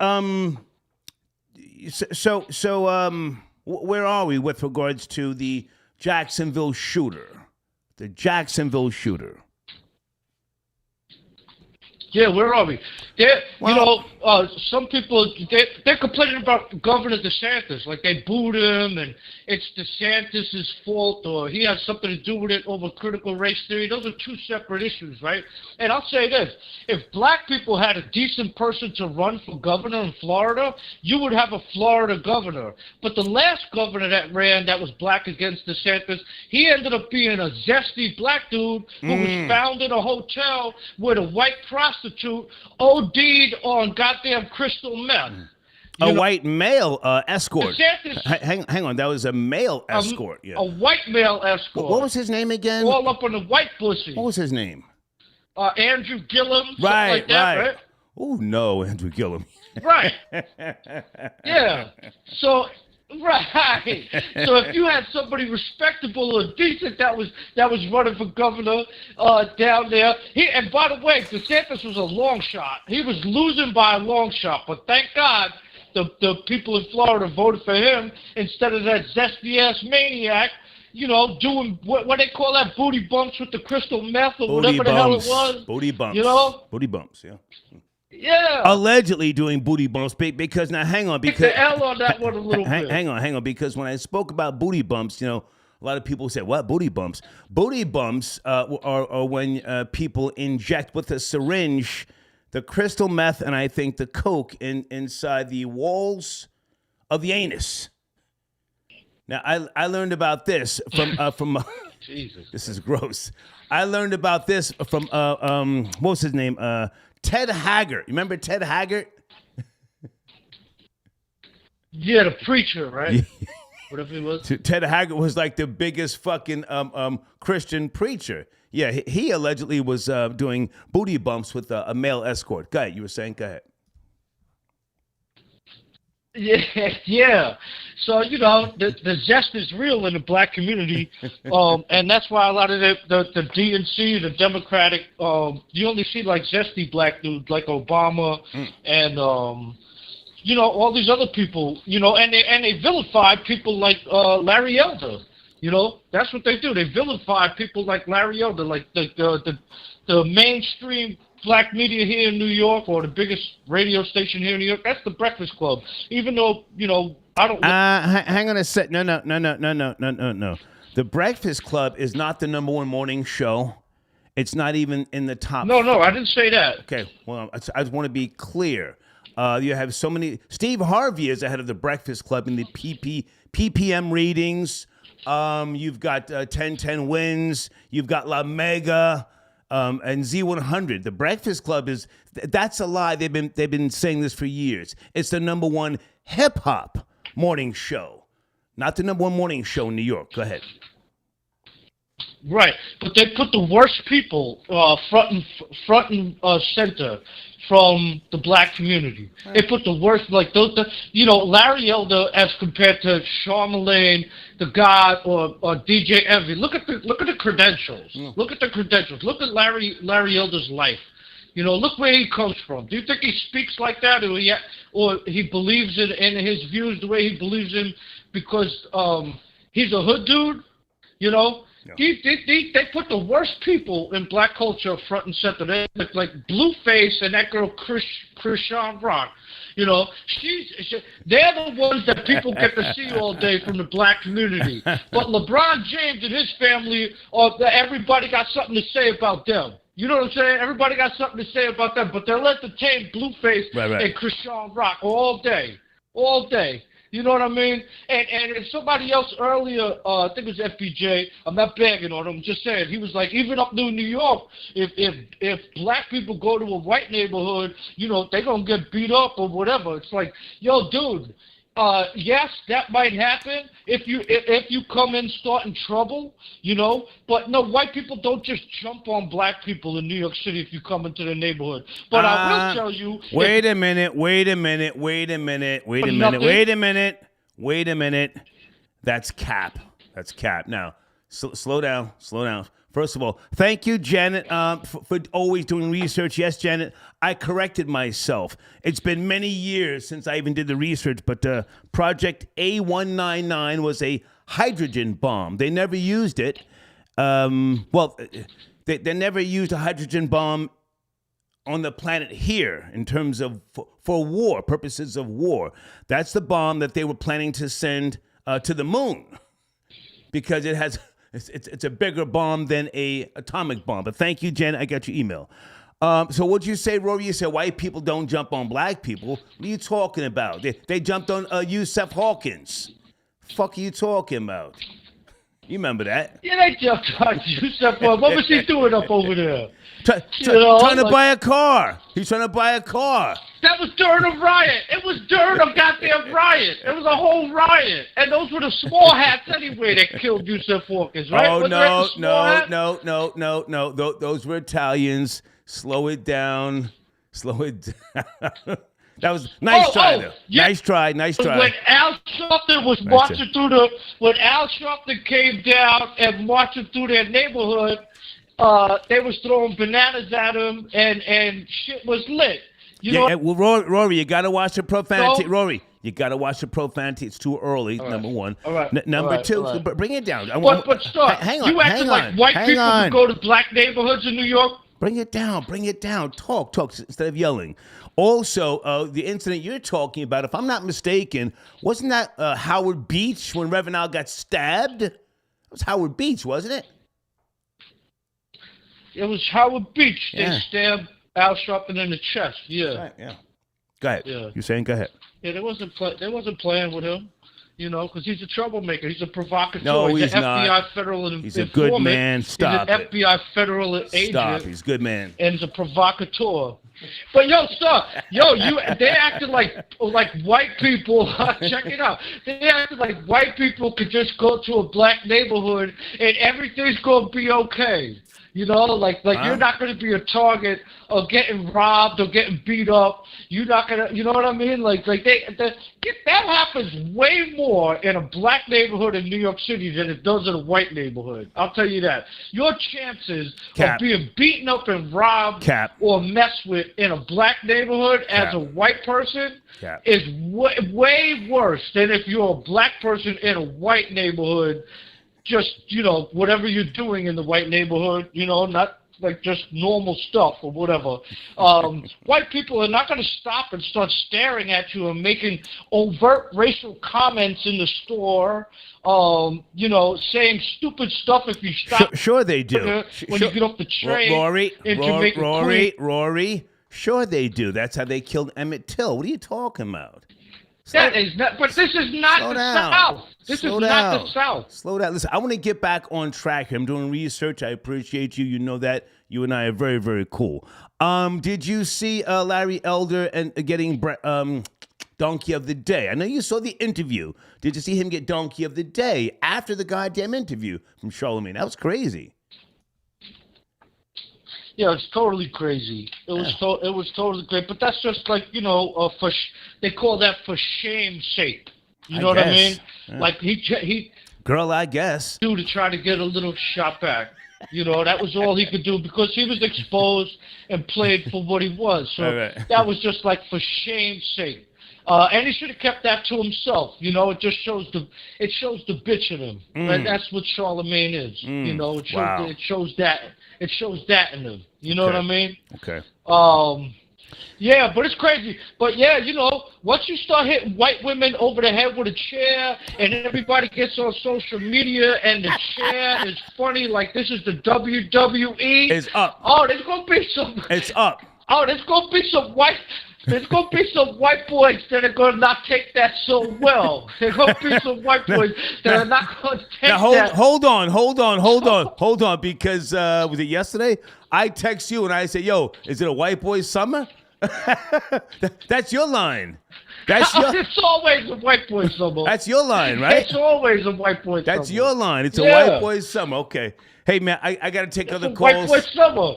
where are we with regards to the Jacksonville shooter? The Jacksonville shooter. Yeah, where are we? Some people, they're complaining about Governor DeSantis, like they booed him and it's DeSantis' fault or he has something to do with it over critical race theory. Those are two separate issues, right? And I'll say this, if black people had a decent person to run for governor in Florida, you would have a Florida governor. But the last governor that ran that was black against DeSantis, he ended up being a zesty black dude who was found in a hotel with a white prostitute OD'd on goddamn crystal meth. White male escort. DeSantis, hang on, that was a male escort. Yeah. A white male escort. What was his name again? All up on the white pussy. What was his name? Andrew Gillum. Right, like that, right? Oh no, Andrew Gillum. Right. Yeah. So. Right. So if you had somebody respectable or decent that was running for governor down there, and by the way, DeSantis was a long shot. He was losing by a long shot, but thank God the people in Florida voted for him instead of that zesty ass maniac, doing what they call that, booty bumps with the crystal meth or whatever the hell it was. Booty bumps. Booty bumps. Yeah. Yeah. Allegedly doing booty bumps because now hang on, because the L on that one a little bit. Hang on, because when I spoke about booty bumps, a lot of people said, "What booty bumps?" Booty bumps are when people inject with a syringe the crystal meth and I think the coke inside the walls of the anus. Now I learned about this from Jesus. This is gross. I learned about this from what was his name? Ted Haggart. You remember Ted Haggart? Yeah, the preacher, right? Whatever he was. Ted Haggart was like the biggest fucking Christian preacher. Yeah, he allegedly was doing booty bumps with a male escort. Go ahead. You were saying? Go ahead. Yeah. So, the zest is real in the black community, and that's why a lot of the DNC, the Democratic, you only see like zesty black dudes like Obama and, all these other people, and they vilify people like Larry Elder. That's what they do. They vilify people like Larry Elder, like the mainstream black media here in New York, or the biggest radio station here in New York. That's the Breakfast Club. Even though, I don't. Hang on a sec. No. The Breakfast Club is not the #1 morning show. It's not even in the top. No, I didn't say that. Okay. Well, I just want to be clear. You have so many. Steve Harvey is ahead of the Breakfast Club in the PPM readings. You've got 1010 Wins. You've got La Mega. And Z100, the Breakfast Club that's a lie. They've been saying this for years. It's the #1 hip hop morning show, not the #1 morning show in New York. Go ahead. Right, but they put the worst people front and center from the black community. Right. They put the worst, like those, Larry Elder as compared to Charlamagne the God or DJ Envy. Look at the credentials. Yeah. Look at the credentials. Look at Larry Elder's life. Look where he comes from. Do you think he speaks like that, or he believes in his views the way he believes in because he's a hood dude? They put the worst people in black culture front and center. They look like Blueface and that girl Krishan Rock. You know, they're the ones that people get to see all day from the black community. But LeBron James and his family, everybody got something to say about them. You know what I'm saying? Everybody got something to say about them, but they'll entertain Blueface and Krishan Rock all day. You know what I mean? And if somebody else earlier, I think it was FPJ, I'm not bagging on him, I'm just saying, he was like, even up in New York, if black people go to a white neighborhood, you know, they're going to get beat up or whatever. It's like, yo, dude, yes, that might happen if you come in starting trouble, you know, but no, white people don't just jump on black people in New York City if you come into the neighborhood. But I will tell you. Wait a minute. That's cap. Now, slow down. First of all, thank you, Janet, for always doing research. Yes, Janet, I corrected myself. It's been many years since I even did the research, but Project A199 was a hydrogen bomb. They never used it. They never used a hydrogen bomb on the planet here in terms of for war, purposes of war. That's the bomb that they were planning to send to the moon because it has... It's a bigger bomb than a atomic bomb. But thank you, Jen. I got your email. So what'd you say, Rory? You said white people don't jump on black people. What are you talking about? They jumped on Yusuf Hawkins. Fuck are you talking about? You remember that? Yeah, they jumped on Yusuf Hawkins. What was he doing up over there? Trying to buy a car. He's trying to buy a car. That was during a riot. It was during a goddamn riot. It was a whole riot. And those were the small hats anyway that killed Yusuf Hawkins, right? Oh, no. Those were Italians. Slow it down. That was nice try, though. Yeah. Nice try. When Al Sharpton was marching when Al Sharpton came down and marching through their neighborhood, they was throwing bananas at him and shit was lit. You know? Well, Rory, you gotta watch the profanity. Rory, you gotta watch the profanity. It's too early. Right. Number one. All right. Number two. Right. Bring it down. But stop. Hang on. You acting like white people can go to black neighborhoods in New York. Bring it down. Talk instead of yelling. Also, the incident you're talking about, if I'm not mistaken, wasn't that Howard Beach when Reverend Al got stabbed? It was Howard Beach, wasn't it? It was Howard Beach. They stabbed Al Sharpton in the chest. Yeah. Right, yeah. Go ahead. Yeah. You're saying go ahead. Yeah, they wasn't playing with him, you know, because he's a troublemaker. He's a provocateur. No, he's an FBI federal informant. He's a good man. Stop. He's an FBI federal agent. Stop. He's a good man. And he's a provocateur. But they acted like white people. Check it out. They acted like white people could just go to a black neighborhood and everything's gonna be okay. You know, like you're not going to be a target of getting robbed or getting beat up. You're not going to, you know what I mean? That happens way more in a black neighborhood in New York City than it does in a white neighborhood. I'll tell you that. Your chances of being beaten up and robbed or messed with in a black neighborhood as a white person is way worse than if you're a black person in a white neighborhood. Just, you know, whatever you're doing in the white neighborhood, you know, not like just normal stuff or whatever. White people are not going to stop and start staring at you and making overt racial comments in the store, you know, saying stupid stuff if you stop. Sure they do. When you get off the train Rory, sure they do. That's how they killed Emmett Till. What are you talking about? That is not, but this is not the South. This is not the South. Slow down. Listen, I want to get back on track here. I'm doing research. I appreciate you. You know that. You and I are very, very cool. Did you see Larry Elder and getting Donkey of the Day? I know you saw the interview. Did you see him get Donkey of the Day after the goddamn interview from Charlemagne? That was crazy. Yeah, it's totally crazy. It was totally great, but that's just like, you know, they call that for shame's sake. You know what I mean? Yeah. Like he girl, I guess, to try to get a little shot back. You know, that was all he could do because he was exposed and played for what he was. So that was just like for shame's sake. And he should have kept that to himself. It just shows the bitch in him, and that's what Charlemagne is. It shows that in him. You know what I mean? Okay. Yeah, but it's crazy. But yeah, once you start hitting white women over the head with a chair, and everybody gets on social media, and the chair is funny, like this is the WWE. It's up. Oh, there's gonna be some. It's up. Oh, there's gonna be some white. There's gonna be some white boys that are gonna not take that so well. There's gonna be some white boys that are not gonna take that. Hold on, because was it yesterday? I text you and I say, "Yo, is it a white boy summer?" That's your line. It's always a white boy summer. That's your line, right? It's always a white boy summer. That's your line. It's a white boy summer. Okay. Hey, man, I got to take other calls. White boy summer.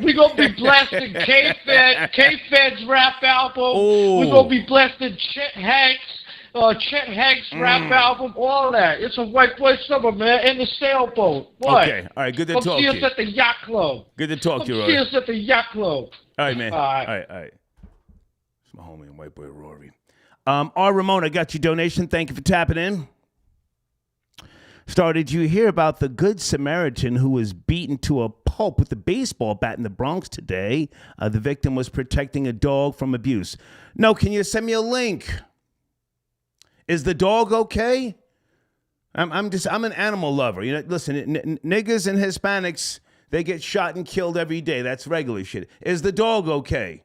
We're going to be blasting K-Fed's rap album. Oh. We're going to be blasting Chet Hanks' rap album, all that. It's a white boy summer, man, in the sailboat. What? Okay. All right, good to talk to you. Come see us at the yacht club. Good to talk to you, Rory. See us at the yacht club. All right, man. All right. All right. It's my homie, white boy Rory. R. Ramon, I got your donation. Thank you for tapping in. Did you hear about the Good Samaritan who was beaten to a pulp with a baseball bat in the Bronx today? The victim was protecting a dog from abuse. No, can you send me a link? Is the dog okay? I'm an animal lover. Listen, niggas and Hispanics, they get shot and killed every day. That's regular shit. Is the dog okay?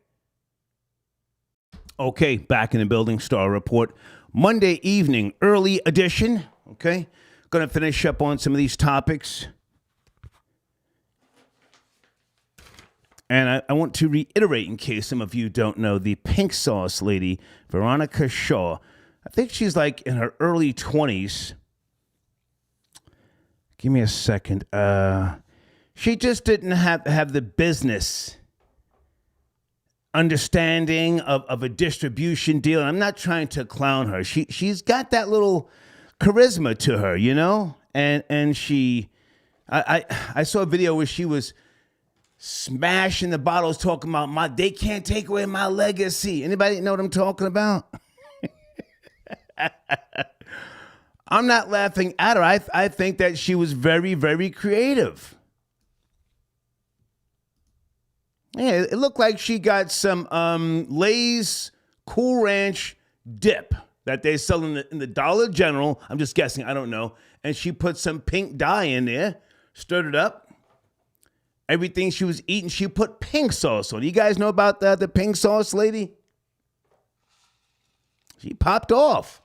Okay, back in the building. Star Report. Monday evening, early edition. Okay. Going to finish up on some of these topics. And I want to reiterate, in case some of you don't know, the pink sauce lady, Veronica Shaw. I think she's like in her early 20s. Give me a second. She just didn't have the business understanding of a distribution deal. And I'm not trying to clown her. She's got that little charisma to her, and she, I saw a video where she was smashing the bottles, talking about they can't take away my legacy. Anybody know what I'm talking about? I'm not laughing at her. I think that she was very, very creative. Yeah, it looked like she got some Lay's Cool Ranch dip that they sell in the Dollar General. I'm just guessing. I don't know. And she put some pink dye in there, stirred it up. Everything she was eating, she put pink sauce on. You guys know about the pink sauce lady? She popped off.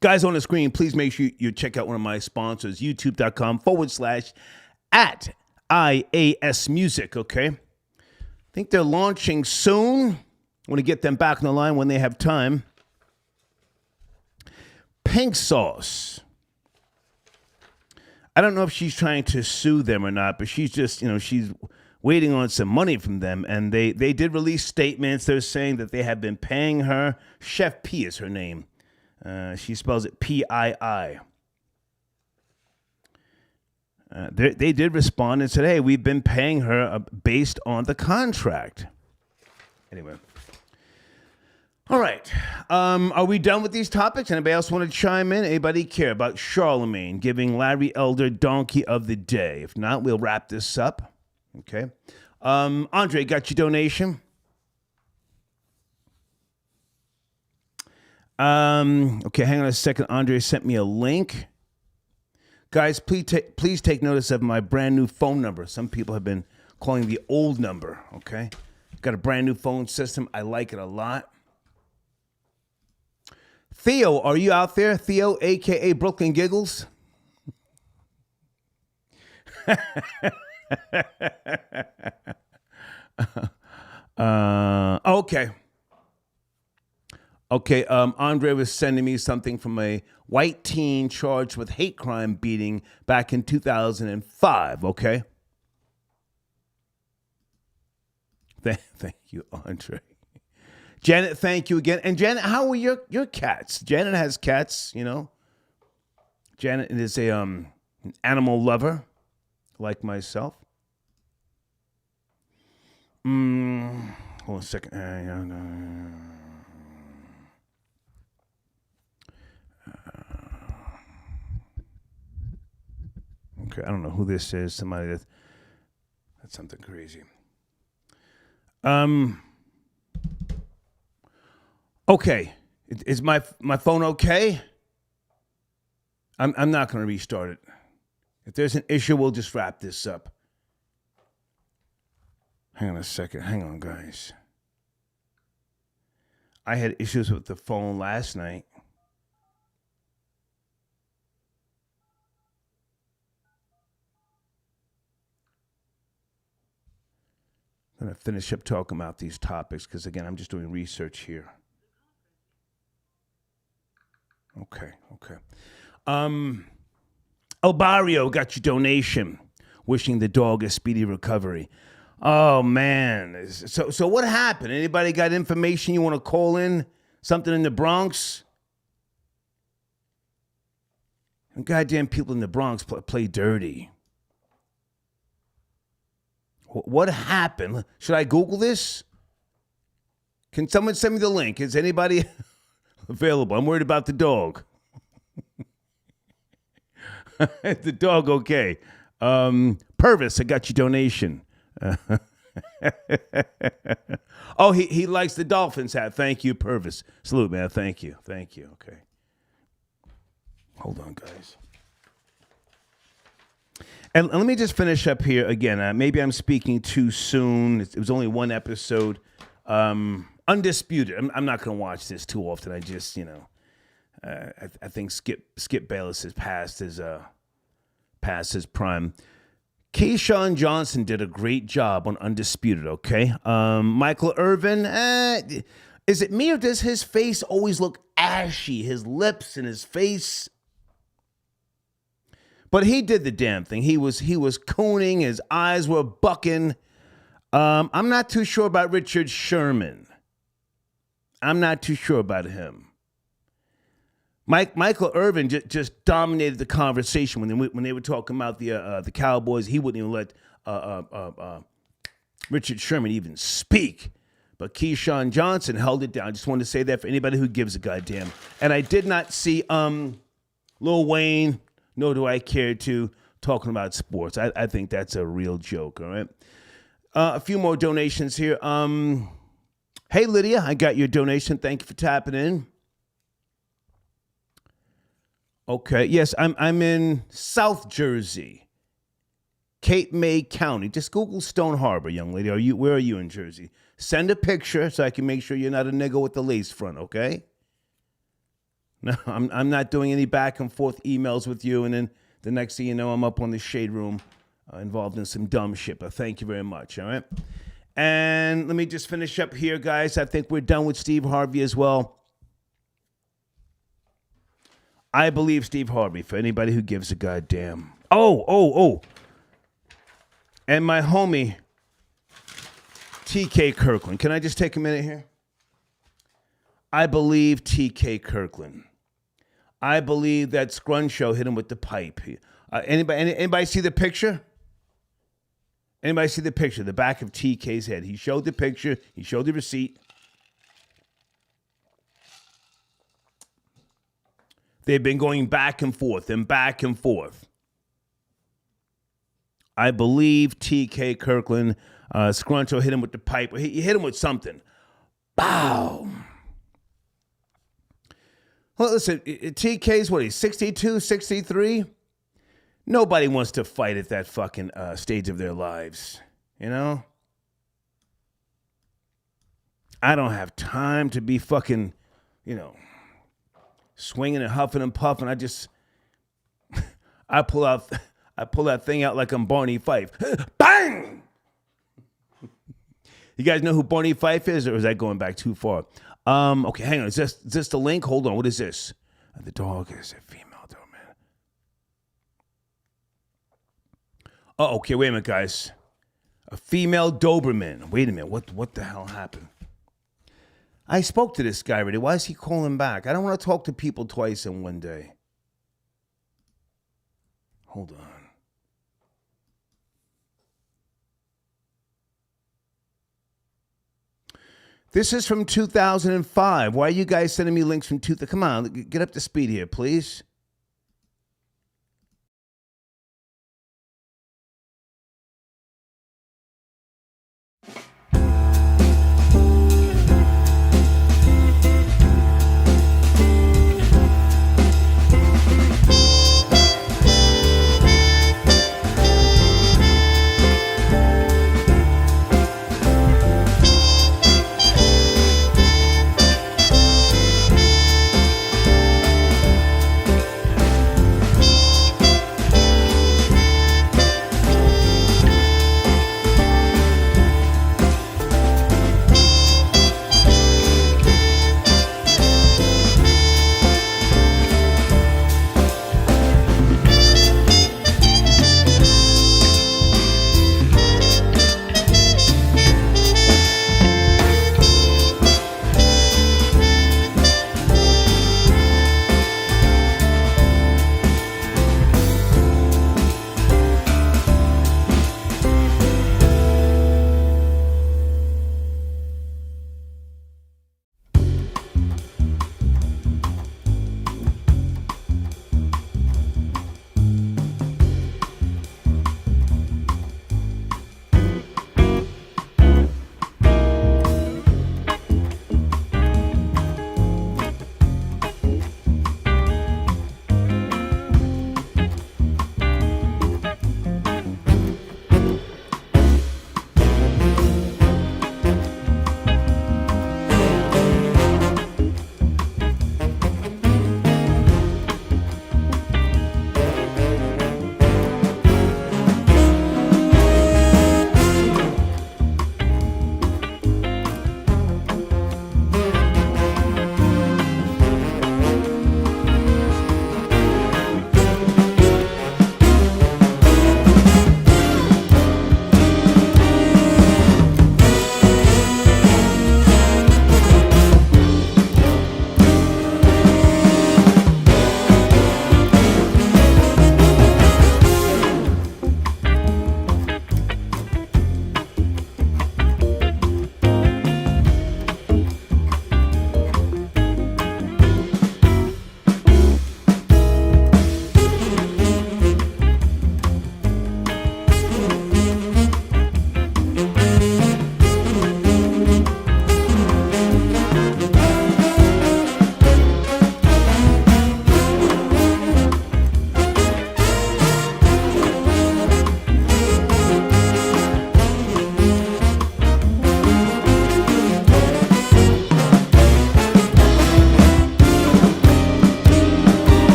Guys on the screen, please make sure you check out one of my sponsors, youtube.com/@IAS Music, okay? I think they're launching soon. I want to get them back on the line when they have time. Pink sauce. I don't know if she's trying to sue them or not, but she's just, she's waiting on some money from them. And they did release statements. They're saying that they have been paying her. Chef P is her name. She spells it P-I-I. They did respond and said, hey, we've been paying her based on the contract. Anyway. All right. Are we done with these topics? Anybody else want to chime in? Anybody care about Charlemagne giving Larry Elder Donkey of the Day? If not, we'll wrap this up. Okay. Andre, got your donation? Okay, hang on a second. Andre sent me a link. Guys, please take notice of my brand new phone number. Some people have been calling the old number, okay? Got a brand new phone system. I like it a lot. Theo, are you out there? Theo, a.k.a. Brooklyn Giggles? Okay. Okay, Andre was sending me something from a white teen charged with hate crime beating back in 2005, okay? Thank you, Andre. Janet, thank you again. And Janet, how are your cats? Janet has cats, Janet is an animal lover, like myself. a second. Okay, I don't know who this is. Somebody that's something crazy. Okay, is my phone okay? I'm not going to restart it. If there's an issue, we'll just wrap this up. Hang on a second. Hang on, guys. I had issues with the phone last night. I'm going to finish up talking about these topics because, again, I'm just doing research here. Okay. Albario got your donation. Wishing the dog a speedy recovery. Oh, man. So what happened? Anybody got information you want to call in? Something in the Bronx? And goddamn people in the Bronx play dirty. What happened? Should I Google this? Can someone send me the link? Is anybody available? I'm worried about the dog. The dog, okay. Purvis, I got your donation. Oh, he likes the Dolphins hat. Thank you, Purvis. Salute, man. Thank you. Okay. Hold on, guys. And let me just finish up here again. Maybe I'm speaking too soon. It was only one episode. Undisputed. I'm not going to watch this too often. I just, I think Skip Bayless has passed his prime. Keyshawn Johnson did a great job on Undisputed, okay? Michael Irvin, is it me or does his face always look ashy? His lips and his face. But he did the damn thing. He was cooning. His eyes were bucking. I'm not too sure about Richard Sherman. I'm not too sure about him. Michael Irvin just dominated the conversation when they were talking about the Cowboys. He wouldn't even let Richard Sherman even speak. But Keyshawn Johnson held it down. I just wanted to say that for anybody who gives a goddamn. And I did not see Lil Wayne, nor do I care to, talking about sports. I think that's a real joke, all right? A few more donations here. Hey, Lydia, I got your donation. Thank you for tapping in. Okay, yes, I'm in South Jersey, Cape May County. Just Google Stone Harbor, young lady. Where are you in Jersey? Send a picture so I can make sure you're not a nigga with the lace front, okay? No, I'm not doing any back and forth emails with you, and then the next thing you know, I'm up on the shade room involved in some dumb shit, but thank you very much, all right? And let me just finish up here, guys. I think we're done with Steve Harvey as well. I believe Steve Harvey, for anybody who gives a goddamn. Oh. And my homie, T.K. Kirkland. Can I just take a minute here? I believe T.K. Kirkland. I believe that Scruncho hit him with the pipe. Anybody see the picture? Anybody see the picture? The back of TK's head. He showed the picture. He showed the receipt. They've been going back and forth and back and forth. I believe T.K. Kirkland, Scruncho hit him with the pipe. He hit him with something. Bow. Well, listen, TK's what, he's 62, 63? Nobody wants to fight at that fucking stage of their lives, you know? I don't have time to be fucking, swinging and huffing and puffing. I pull that thing out like I'm Barney Fife. Bang! You guys know who Barney Fife is, or is that going back too far? Okay, hang on. Is this the link? Hold on. What is this? The dog is a female Doberman. Oh, okay. Wait a minute, guys. A female Doberman. Wait a minute. What the hell happened? I spoke to this guy already. Why is he calling back? I don't want to talk to people twice in one day. Hold on. This is from 2005. Why are you guys sending me links from 2000? Come on, get up to speed here, please.